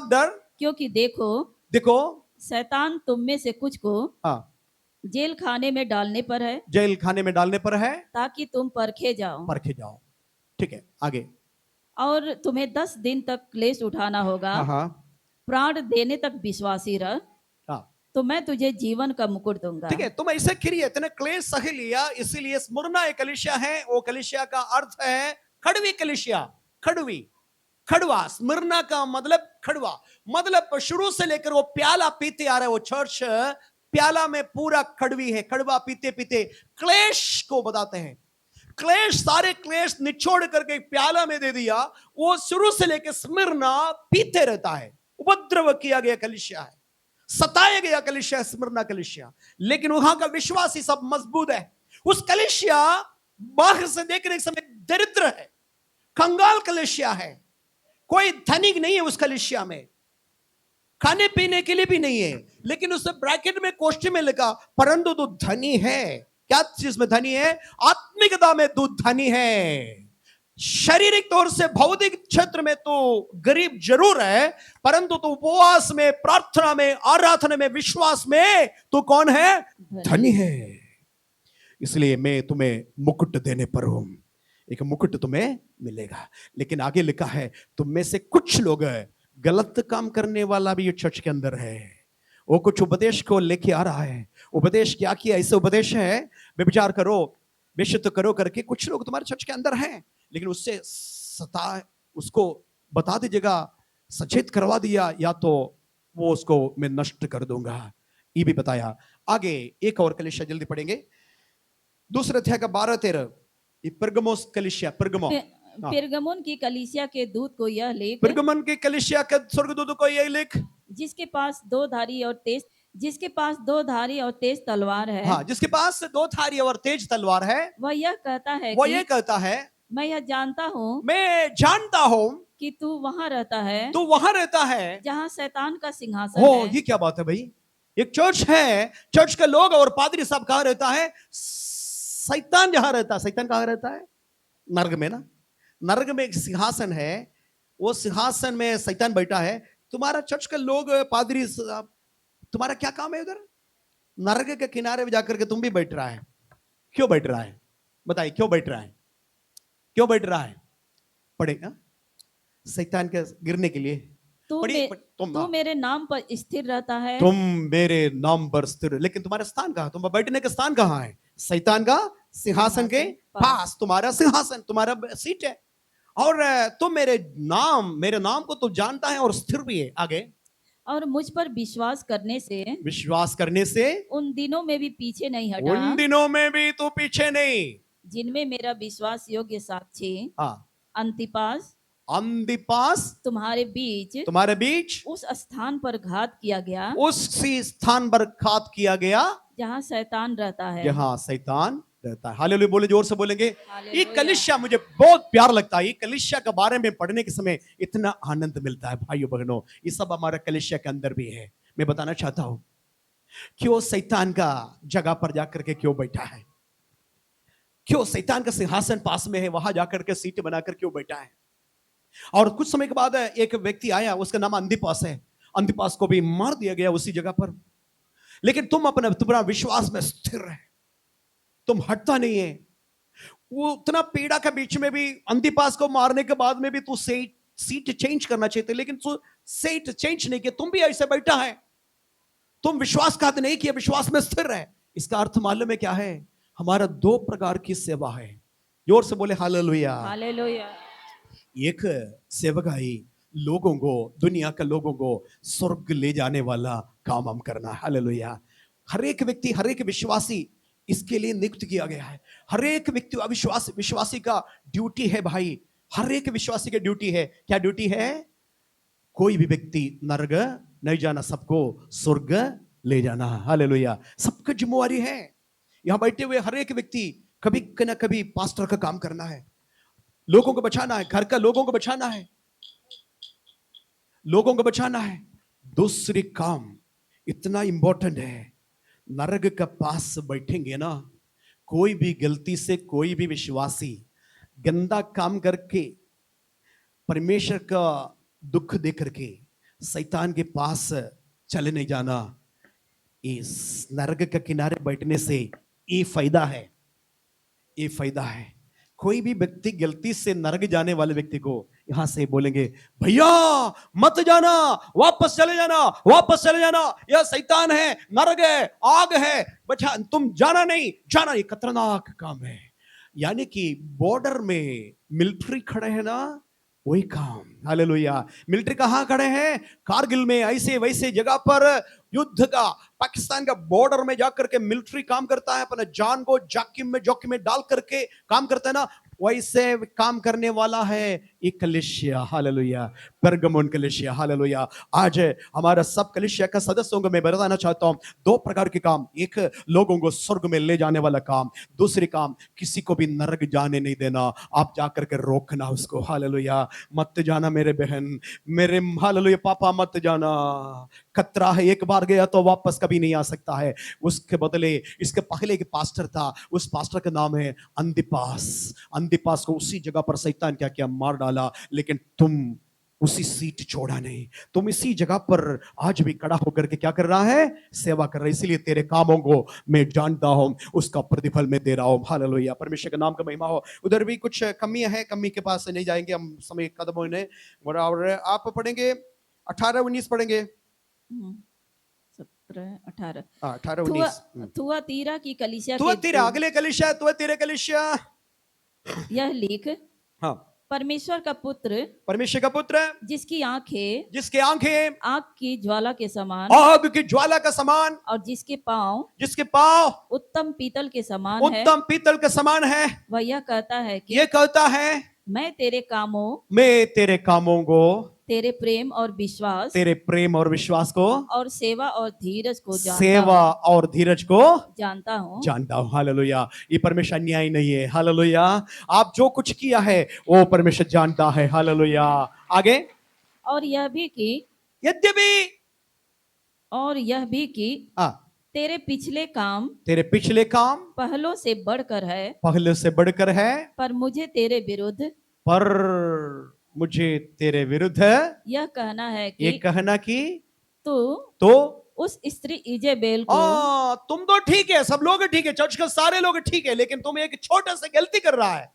डर, क्योंकि देखो शैतान तुम में से कुछ को जेल खाने में डालने पर है, ताकि तुम परखे जाओ। ठीक है, आगे, और तुम्हें 10 दिन तक क्लेश उठाना होगा। प्राण देने तक विश्वासी रह, तो मैं तुझे जीवन का मुकुट दूंगा। ठीक है, तुम ऐसे किरिए, तूने क्लेश सही लिया, इसीलिए स्मुरना एक कलीसिया है। वो कलीसिया का अर्थ है खड़वी कलीसिया, खड़वा। स्मिरना का मतलब खड़वा, मतलब शुरू से लेकर वो प्याला पीते आ रहा है, वो चर्च प्याला में पूरा खड़वी है। खड़वा पीते पीते क्लेश को बताते हैं। क्लेश, सारे क्लेश निचोड़ करके प्याला में दे दिया। वो शुरू से लेकर स्मिरना पीते रहता है। उपद्रव किया गया कलीसिया है, सताया गया कलीसिया, स्मिरना कलीसिया। लेकिन वहां का विश्वासी सब मजबूत है। उस कलीसिया बाहर से देखने के समय दरिद्र है, कंगाल कलीसिया है, कोई धनिक नहीं है उस कलीसिया में, खाने पीने के लिए भी नहीं है, लेकिन उसने ब्रैकेट में कोष्ठी में लिखा परंतु तू धनी है। क्या चीज में धनी है? आत्मिकता में तू धनी है। शारीरिक तौर से भौतिक क्षेत्र में तो गरीब जरूर है, परंतु तू उपवास में, प्रार्थना में, आराधना में, विश्वास में तू कौन है? धनी है। इसलिए मैं तुम्हें मुकुट देने पर हूं, एक मुकुट तुम्हें मिलेगा। लेकिन आगे लिखा है तुम में से कुछ लोग गलत काम करने वाला भी ये चर्च के अंदर है। वो कुछ उपदेश को लेके आ रहा है। उपदेश क्या किया? ऐसे उपदेश है व्यभिचार करो, बेशुद्ध करो करके कुछ लोग तुम्हारे चर्च के अंदर हैं, लेकिन उससे उसको बता दीजिएगा, सचेत करवा दिया, या तो वो उसको मैं नष्ट कर दूंगा। ये भी बताया। आगे एक और कलीसिया जल्दी पढ़ेंगे, दूसरे अध्याय का 12-13। परगमोस कलीसिया, पिरगमुन की कलीसिया के दूत को यह लिख, पिरगमुन की कलीसिया के स्वर्गदूत को यह लिख, जिसके पास दो धारी और तेज तलवार है। हाँ, जिसके पास दो धारी और तेज तलवार है, वह यह कहता है मैं यह जानता हूँ कि तू वहां रहता है जहाँ शैतान का सिंहासन है। ये क्या बात है भाई? एक चर्च है, चर्च के लोग और पादरी साहब कहाँ रहता है? शैतान जहां रहता है। शैतान कहाँ रहता है? नर्क में ना। नर्क में एक सिंहासन है, वो सिंहासन में शैतान बैठा है। तुम्हारा चर्च के लोग, पादरी साहब, तुम्हारा क्या काम है उधर? नर्क के किनारे में जाकर के तुम भी बैठ रहा है। क्यों बैठ रहा है? बताइए क्यों बैठ रहा है? क्यों बैठ रहा है? पढ़ेगा शैतान के गिरने के लिए। तुम मेरे नाम पर स्थिर रहता है, तुम मेरे नाम पर स्थिर। लेकिन तुम्हारा स्थान कहाँ? तुम बैठने का स्थान कहाँ है? शैतान का सिंहासन के पास तुम्हारा सिंहासन, तुम्हारा सीट है। और तुम मेरे नाम को तो जानता है और स्थिर भी है। आगे, और मुझ पर विश्वास करने से उन दिनों में भी पीछे नहीं हटा। उन दिनों में भी तो पीछे नहीं, जिनमें मेरा विश्वास योग्य साक्षी अंतिपास तुम्हारे बीच उस स्थान पर घात किया गया, उसी स्थान पर घात किया गया जहाँ शैतान रहता है। हालेलुया बोले, जोर से बोलेंगे। ये कलीसिया मुझे बहुत प्यार लगता है। ये कलीसिया के बारे में पढ़ने के समय इतना आनंद मिलता है भाइयों बहनों। ये सब हमारे कलीसिया के अंदर भी है। मैं बताना चाहता हूं क्यों शैतान का जगह पर जाकर के क्यों बैठा है, क्यों शैतान का सिंहासन पास में है, वहां जाकर के सीट बनाकर क्यों बैठा है। और कुछ समय के बाद एक व्यक्ति आया, उसका नाम अंतिपास है। अंतिपास को भी मार दिया गया उसी जगह पर। लेकिन तुम्हारा विश्वास में स्थिर है, तुम हटता नहीं है। वो उतना पीड़ा के बीच में भी, अंतिपास को मारने के बाद में भी तू सीट चेंज करना चाहिए, लेकिन तू सीट चेंज नहीं किया, तुम भी ऐसे बैठा है। तुम विश्वासघात नहीं किया, विश्वास में स्थिर है। इसका अर्थ मालूम है क्या है? हमारा दो प्रकार की सेवा है। जोर से बोले हालेलुया। हालेलुया। एक सेवकाई लोगों को, दुनिया के लोगों को स्वर्ग ले जाने वाला काम हम करना। हालेलुया। हर एक व्यक्ति, हर एक विश्वासी इसके लिए नियुक्त किया गया है। हर एक व्यक्ति विश्वासी का ड्यूटी है भाई। हर एक विश्वासी की ड्यूटी है। क्या ड्यूटी है? कोई भी व्यक्ति नरक नहीं जाना, सबको स्वर्ग ले जाना। हालेलुया। सबका जिम्मेवारी है। यहां बैठे हुए हर एक व्यक्ति कभी न कभी पास्टर का काम करना है, लोगों को बचाना है, घर का लोगों को बचाना है, लोगों को बचाना है। दूसरी काम इतना इंपॉर्टेंट है, नरक के पास बैठेंगे ना, कोई भी गलती से कोई भी विश्वासी गंदा काम करके परमेश्वर का दुख देख करके शैतान के पास चले नहीं जाना। इस नरक के किनारे बैठने से ये फायदा है, ये फायदा है। कोई भी व्यक्ति गलती से नरक जाने वाले व्यक्ति को यहां से बोलेंगे भैया मत जाना, वापस चले जाना, वापस चले जाना, यह शैतान है, नरक है, आग है, बचा, तुम जाना नहीं, जाना। ये खतरनाक काम है। यानी कि बॉर्डर में मिलिट्री खड़े हैं ना, वही काम। हालेलुया। मिलिट्री कहां खड़े हैं? कारगिल में, ऐसे वैसे जगह पर युद्ध का, पाकिस्तान का बॉर्डर में जाकर के मिलिट्री काम करता है, अपने जान को जोखिम में डाल करके काम करता है ना, वैसे काम करने वाला है एक कलीसिया। हालेलुया। बेरगमोन कलीसिया, हालेलुया। आज हमारा सब कलीसिया का सदस्यों को मैं बताना चाहता हूं, दो प्रकार के काम, एक लोगों को स्वर्ग में ले जाने वाला काम, दूसरी काम किसी को भी नरक जाने नहीं देना, आप जाकर के रोकना उसको, हालेलुया। मत जाना मेरे बहन, मेरे हालेलुया पापा, मत जाना। खतरा है, एक बार गया तो वापस कभी नहीं आ सकता है। उसके बदले इसके पहले एक पास्टर था, उस पास्टर का नाम है अंतिपास। अंतिपास को उसी जगह पर शैतान क्या किया, मार डाला, लेकिन तुम उसी सीट छोड़ा नहीं, तुम इसी जगह पर आज भी खड़ा होकर के क्या कर रहा है, सेवा कर रहा है। इसलिए तेरे कामों को मैं जानता हूं, उसका प्रतिफल मैं दे रहा हूं, हालेलुया। परमेश्वर के नाम का महिमा हो। उधर भी कुछ कमियां है, कमी के पास से नहीं जाएंगे हम, समय कदम होने। और आप पढ़ेंगे 18-19 पढ़ेंगे, 17-18 18-19। थुआतीरा की कलीसिया थुआतीरा, अगले कलीसिया, थुआतीरा कलीसिया, यह लिख, हाँ, परमेश्वर का पुत्र, परमेश्वर का पुत्र, जिसकी आंखें आग की ज्वाला के समान, आग की ज्वाला का समान, और जिसके पांव उत्तम पीतल के समान है, उत्तम पीतल के समान है, वह यह कहता है कि मैं तेरे कामों को, तेरे प्रेम और विश्वास को और सेवा और धीरज को जानता हूँ। हालेलुया। ये परमेश्वर अन्याय नहीं है, हालेलुया। आप जो कुछ किया है वो परमेश्वर जानता है, हालेलुया। आगे, और यह भी कि तेरे पिछले काम पहलों से बढ़कर है, पर मुझे तेरे विरुद्ध यह कहना कि तो उस स्त्री इजेबेल को, तुम तो ठीक है, सब लोग ठीक है, चर्च के सारे लोग ठीक है, लेकिन तुम एक छोटा सा गलती कर रहा है।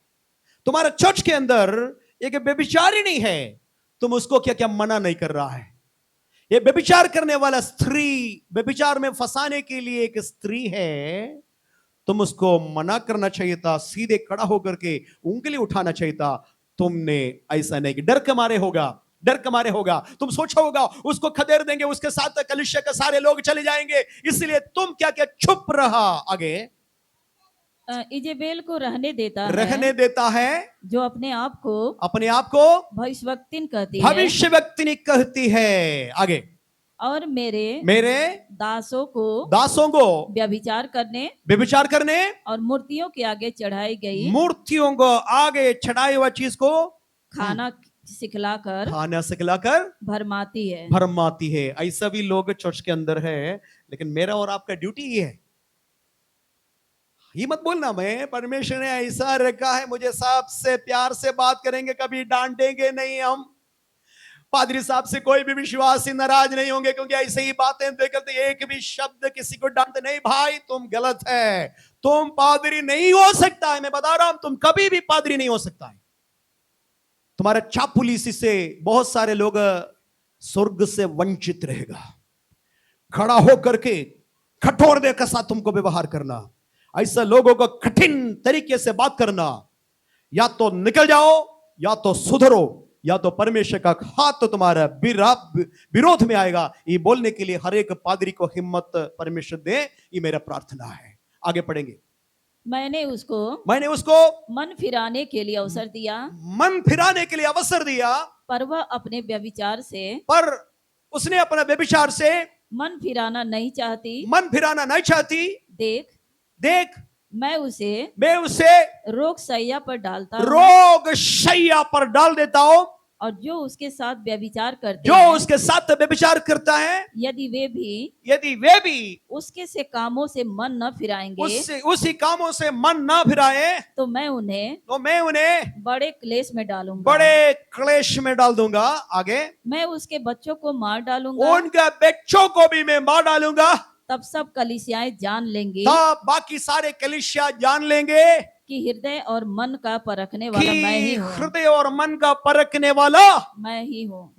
तुम्हारा चर्च के अंदर एक व्यभिचारी नहीं है, तुम उसको क्या क्या मना नहीं कर रहा है। ये व्यभिचार करने वाला स्त्री, व्यभिचार में फंसाने के लिए एक स्त्री है, तुम उसको मना करना चाहिए था, सीधे खड़ा होकर के उंगली उठाना चाहिए था। तुमने ऐसा नहीं कि डर के मारे होगा, तुम सोचा होगा उसको खदेड़ देंगे, उसके साथ कलीसिया के सारे लोग चले जाएंगे, इसलिए तुम क्या क्या चुप रहा। आगे, इजेबेल को रहने देता है जो अपने आप को भविष्यवक्तिनी कहती है। आगे, और मेरे दासों को व्यभिचार करने और मूर्तियों के आगे चढ़ाई हुआ चीज को खाना सिखलाकर भरमाती है। ऐसा भी लोग चर्च के अंदर है, लेकिन मेरा और आपका ड्यूटी ये है, ये मत बोलना मैं परमेश्वर ने ऐसा रखा है, मुझे सबसे प्यार से बात करेंगे, कभी डांटेंगे नहीं। हम पादरी साहब से कोई भी विश्वासी नाराज नहीं होंगे, क्योंकि ऐसे ही बातें करते, एक भी शब्द किसी को डांटते नहीं। भाई तुम गलत है, तुम पादरी नहीं हो सकता है, मैं बता रहा हूं, तुम कभी भी पादरी नहीं हो सकता है। तुम्हारा चापुलिसी से बहुत सारे लोग स्वर्ग से वंचित रहेगा। खड़ा होकर के कठोरता के साथ तुमको व्यवहार करना, ऐसा लोगों को कठिन तरीके से बात करना, या तो निकल जाओ, या तो सुधरो, या तो परमेश्वर का हाथ तो तुम्हारा विरोध में आएगा। ये बोलने के लिए हर एक पादरी को हिम्मत परमेश्वर दे, ये मेरा प्रार्थना है। आगे पढ़ेंगे। मैंने उसको मन फिराने के लिए अवसर दिया, पर वह अपने व्यभिचार उसने अपना व्यभिचार से मन फिराना नहीं चाहती। देख मैं उसे रोग शैया पर डाल देता हूं, और जो उसके साथ व्यभिचार करता है, यदि वे भी उसके से कामों से मन न फिराएंगे, उसी कामों से मन न फिराए, तो मैं उन्हें बड़े क्लेश में डाल दूंगा। आगे, मैं उसके बच्चों को मार डालूंगा, उनके बच्चों को भी मैं मार डालूंगा। तब सब कलीसियाएं जान लेंगी, तब बाकी सारे कलीसिया जान लेंगे कि हृदय और मन का परखने वाला मैं ही हूँ। हृदय और मन का परखने वाला मैं ही हूँ।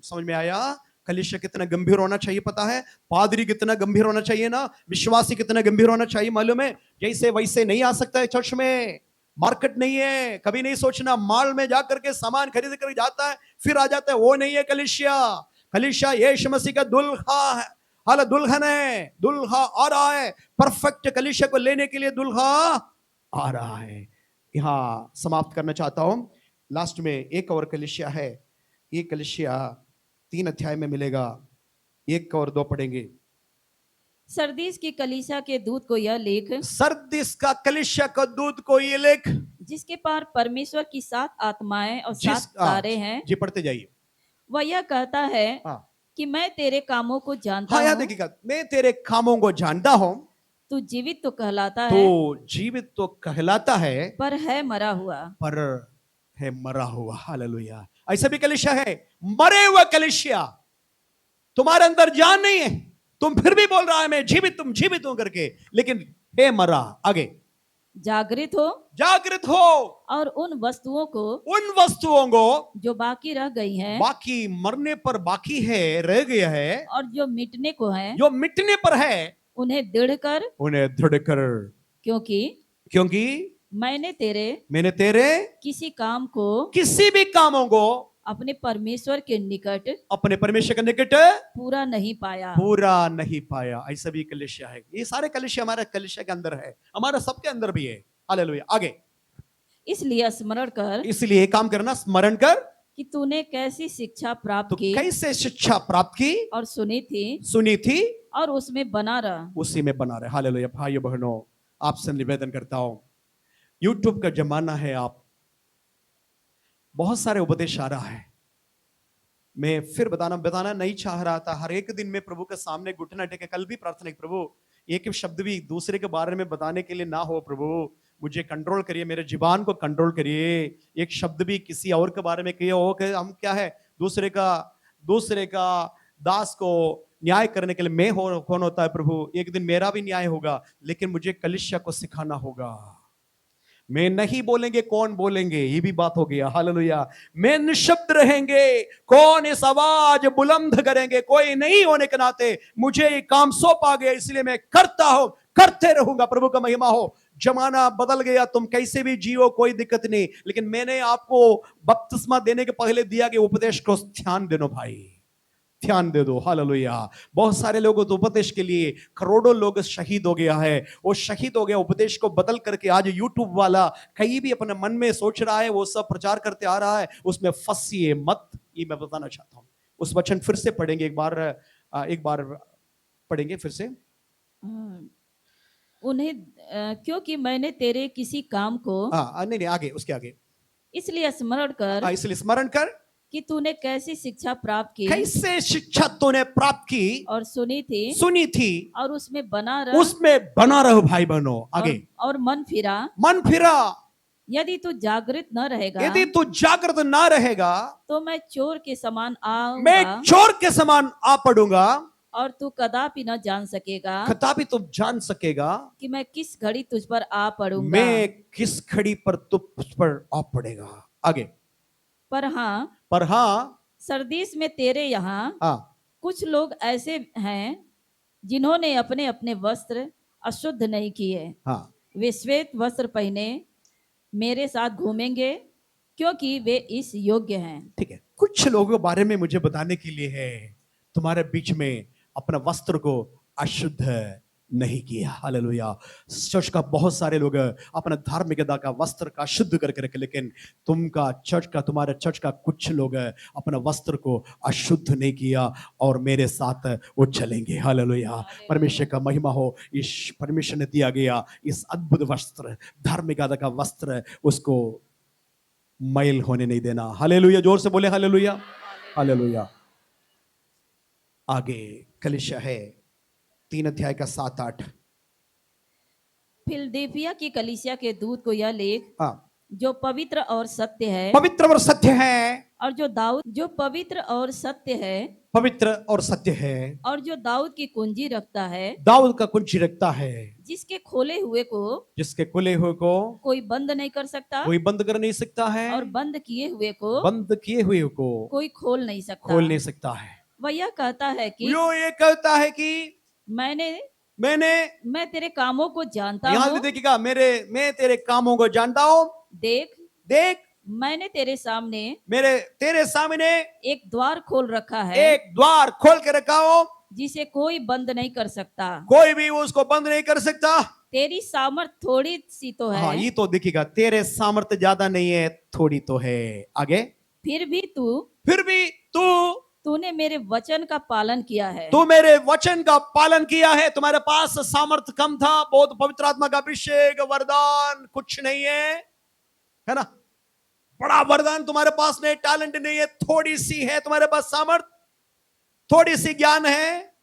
समझ में आया? कलीसिया कितना गंभीर होना चाहिए पता है? पादरी कितना गंभीर होना चाहिए ना, विश्वासी कितना गंभीर होना चाहिए मालूम है? जैसे वैसे नहीं आ सकता है चर्च में, मार्केट नहीं है। कभी नहीं सोचना मॉल में जाकर के सामान खरीद कर जाता है फिर आ जाता है, वो नहीं है कलीसिया यीशु मसीह का दुल्हा है, हाल दुल्हन है, दुल्हा आ रहा है। परफेक्ट कलीसिया को लेने के लिए दुल्हा आ रहा है। यहां समाप्त करना चाहता हूं। लास्ट में एक और कलीसिया है, ये कलीसिया 3 अध्याय में मिलेगा, 1 और 2 पढ़ेंगे। सरदीस की कलीसिया के दूत को यह लिख, सरदीस का कलीसिया का दूत को ये लिख, जिसके पार परमेश्वर की 7 आत्माएं और 7 तारे हैं। जी पढ़ते जाइए। वह यह कहता है हाँ, कि मैं तेरे कामों को जानता हाँ, याद हूँ। देखिएगा, मैं तेरे कामों को जानता हूँ। तू जीवित तो कहलाता है, तो जीवित तो कहलाता है, पर है मरा हुआ। पर है मरा हुआ। हालेलुया। ऐसा भी कलीसिया है, मरे हुआ कलीसिया। तुम्हारे अंदर जान नहीं है, तुम फिर भी बोल रहा है मैं जीवित, तुम जीवित हो करके, लेकिन है मरा। आगे, जागृत हो, जागृत हो, और उन वस्तुओं को जो बाकी रह गई हैं, बाकी मरने पर बाकी है, रह गया है, और जो मिटने को है, जो मिटने पर है, उन्हें दृढ़ कर, क्योंकि मैंने तेरे किसी भी कामों को अपने परमेश्वर के निकट पूरा नहीं पाया। ऐसा भी कलीसिया है। ये सारे कलीसिया हमारे कलीसिया के अंदर है, हमारा सबके अंदर भी है। हालेलुया। आगे, इसलिए काम करना, स्मरण कर कि तूने कैसी शिक्षा प्राप्त की, कैसे शिक्षा प्राप्त की और सुनी थी, और उसमें बना रहा। उसी में बना रहे। हालेलुया। भाइयों बहनों, आपसे निवेदन करता हूं, यूट्यूब का जमाना है, आप बहुत सारे उपदेश आ रहा है। मैं फिर बताना नहीं चाह रहा था। हर एक दिन में प्रभु के सामने घुटना टेके, कल भी प्रार्थना की, प्रभु एक शब्द भी दूसरे के बारे में बताने के लिए ना हो, प्रभु मुझे कंट्रोल करिए, मेरे जुबान को कंट्रोल करिए। एक शब्द भी किसी और के बारे में कहिए हो कि हम क्या है, दूसरे का दास को न्याय करने के लिए मैं कौन होता है प्रभु? एक दिन मेरा भी न्याय होगा, लेकिन मुझे कलीसिया को सिखाना होगा। मैं नहीं बोलेंगे, कौन बोलेंगे? ये भी बात हो गया। हालेलुया। मैं निशब्द रहेंगे, कौन इस आवाज बुलंद करेंगे? कोई नहीं होने के नाते मुझे ये काम सौंपा गया, इसलिए मैं करता हूं, करते रहूंगा। प्रभु का महिमा हो। जमाना बदल गया, तुम कैसे भी जियो, कोई दिक्कत नहीं, लेकिन मैंने आपको बपतिस्मा देने के पहले दिया कि उपदेश को ध्यान देना भाई, ध्यान दे दो। हालेलुया। बहुत सारे लोगों तो उपदेश के लिए करोड़ों लोग शहीद हो गया है, वो शहीद हो गया उपदेश को बदल करके। आज यूट्यूब वाला कहीं भी अपने मन में सोच रहा है, वो सब प्रचार करते आ रहा है, उसमें फंसिए मत। ये मैं बताना चाहता हूं। उस वचन फिर से पढ़ेंगे, एक बार पढ़ेंगे फिर से। उन्हें क्योंकि मैंने तेरे किसी काम को, नहीं, आगे, उसके आगे, इसलिए स्मरण कर कि तूने कैसी शिक्षा प्राप्त की, कैसे शिक्षा तूने प्राप्त की, और सुनी थी, और उसमें बना रहो भाई बहनों। आगे, और मन फिरा, यदि तू जागृत न रहेगा, तो मैं चोर के समान आ पड़ूंगा, और तू कदापि न जान सकेगा कि मैं किस घड़ी तुझ पर आ पड़ूंगा। आगे, पर हाँ सरदीस में तेरे यहाँ कुछ लोग ऐसे हैं जिन्होंने अपने अपने वस्त्र अशुद्ध नहीं किए। वे श्वेत वस्त्र पहने मेरे साथ घूमेंगे, क्योंकि वे इस योग्य हैं। ठीक है, कुछ लोगों के बारे में मुझे बताने के लिए है, तुम्हारे बीच में अपना वस्त्र को अशुद्ध नहीं किया। हालेलुया। चर्च का बहुत सारे लोग अपना धार्मिकता का वस्त्र का शुद्ध करके रखे, लेकिन तुम्हारे चर्च का कुछ लोग अपना वस्त्र को अशुद्ध नहीं किया, और मेरे साथ वो चलेंगे। हालेलुया। परमेश्वर का महिमा हो। इस परमेश्वर ने दिया गया इस अद्भुत वस्त्र, धार्मिकता का वस्त्र, उसको मैल होने नहीं देना। हालेलुया। जोर से बोले हालेलुया। हालेलुया। आगे कलीसिया है 3 अध्याय का 7-8। फिलदेल्फिया की कलीसिया के दूत को यह लिख, जो पवित्र और सत्य है, और जो पवित्र और सत्य है, और जो दाऊद की कुंजी रखता है, जिसके खोले हुए को कोई बंद नहीं कर सकता, और बंद किए हुए को कोई खोल नहीं सकता है। वह यह कहता है कि मैं तेरे कामों को जानता हूँ। यहां देखिएगा, मैं तेरे कामों को जानता हूँ। देख मैंने तेरे सामने एक द्वार खोल रखा है, एक द्वार खोल के रखा हो, जिसे कोई बंद नहीं कर सकता, कोई भी उसको बंद नहीं कर सकता। तेरी सामर्थ थोड़ी सी तो है। ये तो देखिएगा, तेरे सामर्थ्य ज्यादा नहीं है, थोड़ी तो है। आगे, फिर भी तूने मेरे वचन का पालन किया है। तू मेरे वचन का पालन किया है। तुम्हारे पास सामर्थ्य कम था, बहुत पवित्र आत्मा का अभिषेक वरदान कुछ नहीं है ना, बड़ा वरदान तुम्हारे पास नहीं, टैलेंट नहीं है, थोड़ी सी है तुम्हारे पास सामर्थ, थोड़ी सी ज्ञान है,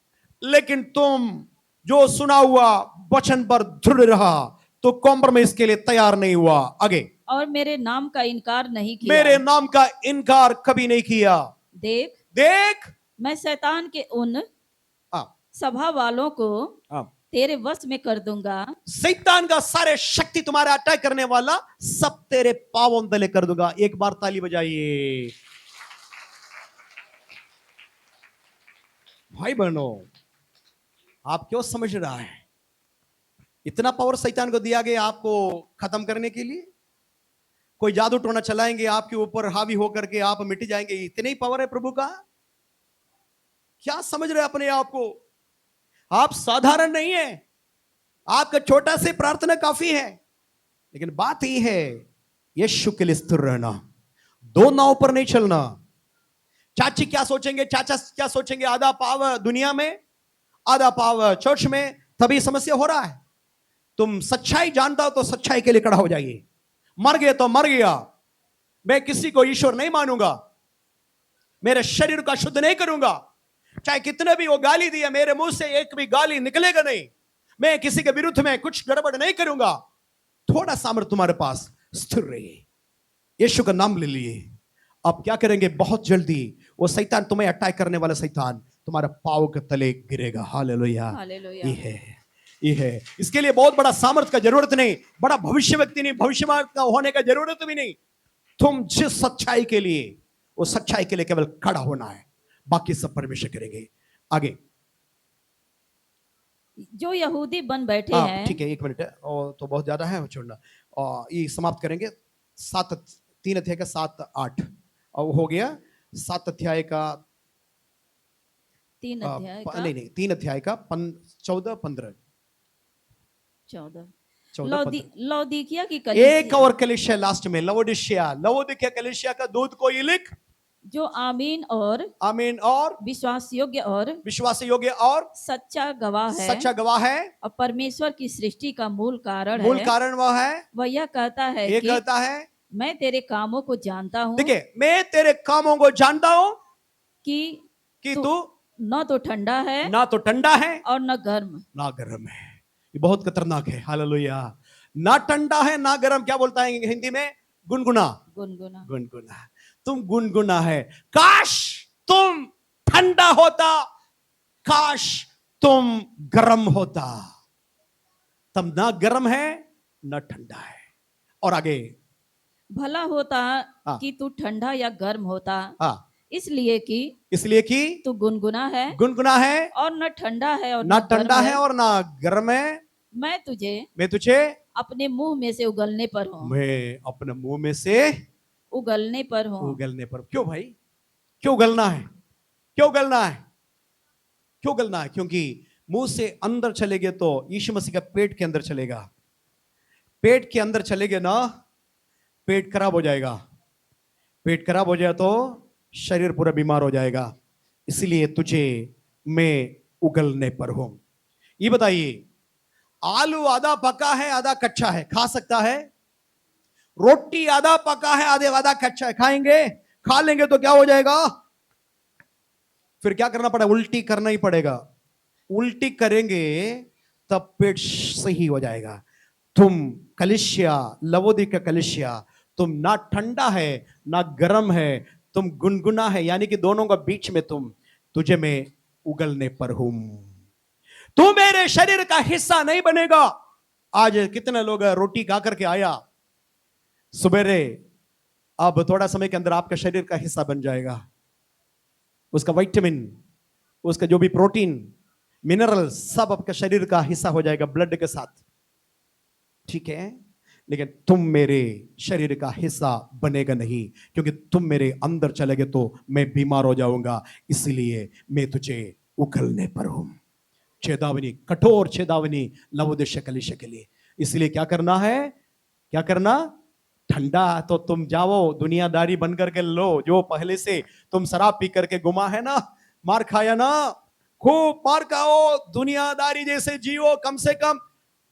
लेकिन तुम जो सुना हुआ वचन पर दृढ़ रहा, तो कॉम्प्रोमाइज के लिए तैयार नहीं हुआ। आगे, और मेरे नाम का इनकार नहीं किया। मेरे नाम का इनकार कभी नहीं किया। देख मैं शैतान के उन सभा वालों को तेरे वश में कर दूंगा। शैतान का सारे शक्ति तुम्हारे अटैक करने वाला सब तेरे पांवों तले कर दूंगा। एक बार ताली बजाइए। भाई बहनों, आप क्यों समझ रहा है इतना पावर शैतान को दिया गया आपको खत्म करने के लिए? कोई जादू टोना चलाएंगे आपके ऊपर, हावी होकर के आप मिट जाएंगे, इतने ही पावर है प्रभु का? क्या समझ रहे अपने आप को? आप साधारण नहीं है, आपका छोटा से प्रार्थना काफी है, लेकिन बात ही है यीशु के लिए स्थिर रहना, दो नाव पर नहीं चलना। चाची क्या सोचेंगे, चाचा क्या सोचेंगे, आधा पाव दुनिया में, आधा पाव चर्च में, तभी समस्या हो रहा है। तुम सच्चाई जानता हो तो सच्चाई के लिए खड़ा हो जाइए। मर गए तो मर गया, मैं किसी को ईश्वर नहीं मानूंगा, मेरे शरीर का शुद्ध नहीं करूंगा, चाहे कितने भी वो गाली दिया, मेरे मुंह से एक भी गाली निकलेगा नहीं, मैं किसी के विरुद्ध में कुछ गड़बड़ नहीं करूंगा। थोड़ा सामर्थ्य तुम्हारे पास, स्थिर रहिए, यीशु का नाम ले लिए। अब क्या करेंगे, बहुत जल्दी वो शैतान, तुम्हें अटैक करने वाला शैतान तुम्हारे पांव के तले गिरेगा। हालेलुया, ये है। इसके लिए बहुत बड़ा सामर्थ्य का जरूरत नहीं, बड़ा भविष्य व्यक्ति नहीं, भविष्यवाणी का होने का जरूरत भी नहीं। तुम जिस सच्चाई के लिए, वो सच्चाई के लिए केवल खड़ा होना है, बाकी सब परमेश्वर करेंगे। आगे, जो यहूदी बन बैठे हैं, ठीक है, एक मिनट है, और तो बहुत ज्यादा है छोड़ना, और ये समाप्त करेंगे 3 अध्याय का 7-8 और हो गया 7 अध्याय का 3 अध्याय का नहीं 3 अध्याय का 14-15 लौदीकिया की कलीसिया, एक और कलीसिया लास्ट में, लवोदिकिया कलीसिया का दूत को ये लिख, जो आमीन और विश्वास योग्य और सच्चा गवाह है और परमेश्वर की सृष्टि का मूल कारण वह है। वह यह कहता है मैं तेरे कामों को जानता हूँ। देखिए, मैं तेरे कामों को जानता हूँ कि तू न तो ठंडा है और न गर्म है। ये बहुत खतरनाक है। हालेलुया। ना ठंडा है ना गर्म, क्या बोलता है हिंदी में? गुनगुना। तुम गुनगुना है। काश तुम ठंडा होता, काश तुम गर्म होता, तब ना गर्म है ना ठंडा है। और आगे, भला होता कि तू ठंडा या गर्म होता, इसलिए कि तू गुनगुना है और न ठंडा है और ना गर्म है। मैं तुझे अपने मुंह में से उगलने पर हूँ। मैं अपने मुंह में से उगलने पर हूँ। क्यों भाई, क्यों उगलना है? क्योंकि मुंह से अंदर चलेगे तो यीशु मसीह का पेट के अंदर चलेगा, पेट के अंदर चलेगे ना, पेट खराब हो जाएगा, पेट खराब हो जाए तो शरीर पूरा बीमार हो जाएगा। इसलिए तुझे मैं उगलने पर हूं। ये बताइए, आलू आधा पका है आधा कच्चा है, खा सकता है? रोटी आधा पका है आधा कच्चा है, खा लेंगे तो क्या हो जाएगा? फिर क्या करना पड़ेगा? उल्टी करना ही पड़ेगा। उल्टी करेंगे तब पेट सही हो जाएगा। तुम कलीसिया, लवोदिकिया कलीसिया, तुम ना ठंडा है ना गर्म है, तुम गुनगुना है, यानी कि दोनों का बीच में तुझे मैं उगलने पर हूं। तू मेरे शरीर का हिस्सा नहीं बनेगा। आज कितने लोग रोटी खा करके आया सुबेरे, अब थोड़ा समय के अंदर आपका शरीर का हिस्सा बन जाएगा। उसका विटामिन, उसका जो भी प्रोटीन, मिनरल, सब आपका शरीर का हिस्सा हो जाएगा ब्लड के साथ, ठीक है? लेकिन तुम मेरे शरीर का हिस्सा बनेगा नहीं, क्योंकि तुम मेरे अंदर चले गए तो मैं बीमार हो जाऊंगा। इसलिए मैं तुझे उगलने पर हूं। चेतावनी, कठोर चेतावनी लवोदिकिया कलीसिया के लिए। इसलिए क्या करना है? ठंडा तो तुम जाओ दुनियादारी बन करके लो, जो पहले से तुम शराब पी करके गुमा है ना, मार खाया ना, खूब मार खाओ, दुनियादारी जैसे जियो कम से कम।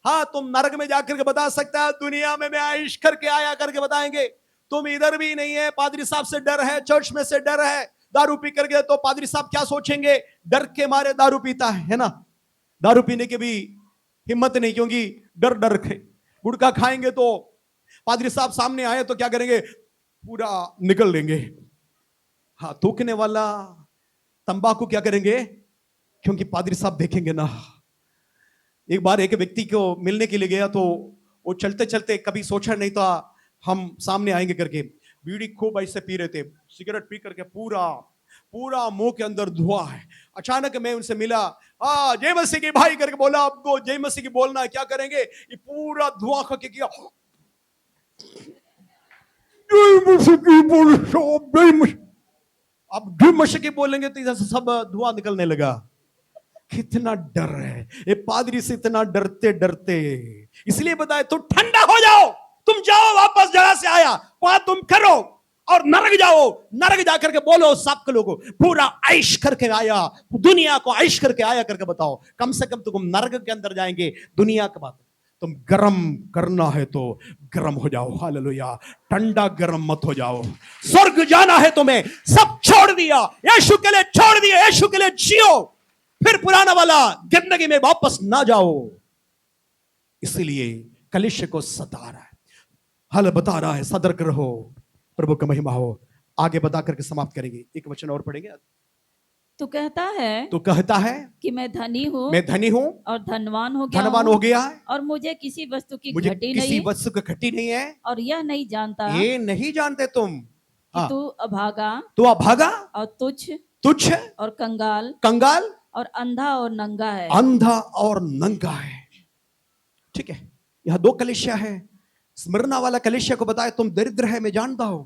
हाँ, तुम नरक में जाकर के बता सकता है दुनिया में मैं आइश करके आया करके बताएंगे। तुम इधर भी नहीं है, पादरी साहब से डर है, चर्च में से डर है, दारू पी करके तो पादरी साहब क्या सोचेंगे, डर के मारे दारू पीता है ना। दारू पीने की भी हिम्मत नहीं, क्योंकि डर डर के। गुटखा खाएंगे तो पादरी साहब सामने आए तो क्या करेंगे, पूरा निकल लेंगे। हाँ, थूकने वाला तंबाकू क्या करेंगे, क्योंकि पादरी साहब देखेंगे ना। एक बार एक व्यक्ति को मिलने के लिए गया तो वो चलते चलते कभी सोचा नहीं था हम सामने आएंगे करके, बीड़ी खूब ऐसे पी रहे थे, सिगरेट पी करके पूरा पूरा मुंह के अंदर धुआं है। अचानक मैं उनसे मिला, जय मसीह की भाई करके बोला, आपको जय मसीह की बोलना है, क्या करेंगे, ये पूरा धुआं खा के किया, जय मसीह की बोल, जय मसीह। अब जय मसीह की बोलेंगे तो इधर से सब धुआं निकलने लगा। कितना डर है, ये पादरी से इतना डरते डरते, इसलिए बताए तुम ठंडा हो जाओ, तुम जाओ वापस जगह से आया वहां तुम करो, और नरक जाओ, नरक जाकर के बोलो सबके लोगों पूरा ऐश करके आया, दुनिया को ऐश करके आया करके बताओ। कम से कम तुम नरक के अंदर जाएंगे, दुनिया के बाद तुम गरम करना है तो गरम हो जाओ। हालेलुया, ठंडा गरम मत हो जाओ। स्वर्ग जाना है तुम्हें, सब छोड़ दिया, यीशु के लिए छोड़ दिया, यीशु के लिए जियो, फिर पुराना वाला जिंदगी में वापस ना जाओ। इसलिए कलीसिया को सता रहा है, हल बता रहा है, सतर्क रहो, प्रभु का महिमा हो। आगे बता करके समाप्त करेंगे, एक वचन और पढ़ेंगे। तू कहता है कि मैं धनी हूँ और धनवान हो गया है, और मुझे किसी वस्तु की मुझे घटी किसी नहीं, वस्तु की घटी नहीं है, और यह नहीं जानता, ये नहीं जानते तुम कि तू अभागा और तुच्छ और कंगाल और अंधा और नंगा है। ठीक है, यह दो कलीसिया है। स्मरना वाला कलीसिया को बताया तुम दरिद्र है मैं जानता हूं,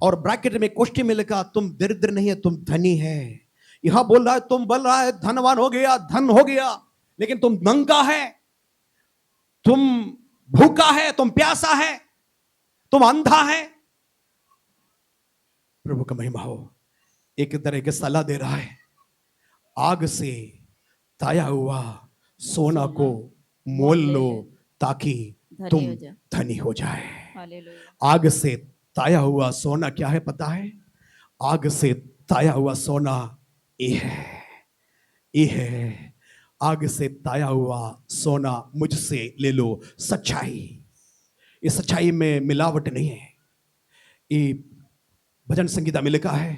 और ब्रैकेट में क्वेश्चन में लिखा तुम दरिद्र नहीं है तुम धनी है। यहां बोल रहा है, तुम बोल रहा है धनवान हो गया, धन हो गया, लेकिन तुम नंगा है, तुम भूखा है, तुम प्यासा है, तुम अंधा है। प्रभु का महिमा हो। एक तरह के सलाह दे रहा है, आग से ताया हुआ सोना को मोल लो ताकि तुम धनी हो जाए। आग से ताया हुआ सोना क्या है पता है? आग से ताया हुआ सोना ये है। आग से ताया हुआ सोना मुझसे ले लो, सच्चाई। ये सच्चाई में मिलावट नहीं है। ये भजन संगीता में लिखा है,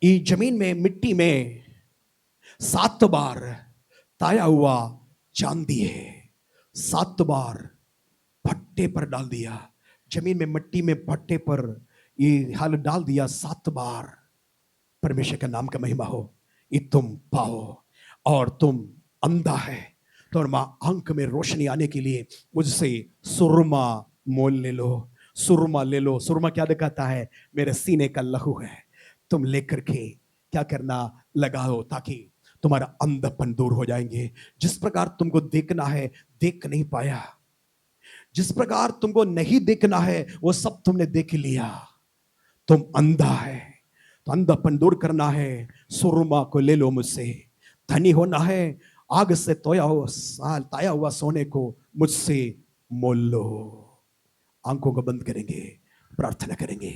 ये जमीन में मिट्टी में 7 बार ताया हुआ चांदी है, 7 बार भट्टे पर डाल दिया, जमीन में मिट्टी में भट्टे पर ये हाल डाल दिया 7 बार। परमेश्वर का नाम का महिमा हो। ये तुम पाओ, और तुम अंधा है तो मां आंख में रोशनी आने के लिए मुझसे सुरमा मोल ले लो। सुरमा ले लो। सुरमा क्या दिखाता है? मेरे सीने का लहू है। तुम लेकर के क्या करना, लगाओ, ताकि तुम्हारा अंधपन दूर हो जाएंगे। जिस प्रकार तुमको देखना है देख नहीं पाया, जिस प्रकार तुमको नहीं देखना है वो सब तुमने देख लिया। तुम अंधा है तो अंधापन दूर करना है, सुरमा को ले लो मुझसे। धनी होना है, आग से ताया हुआ सोने को मुझसे मोल लो। आंखों को बंद करेंगे, प्रार्थना करेंगे।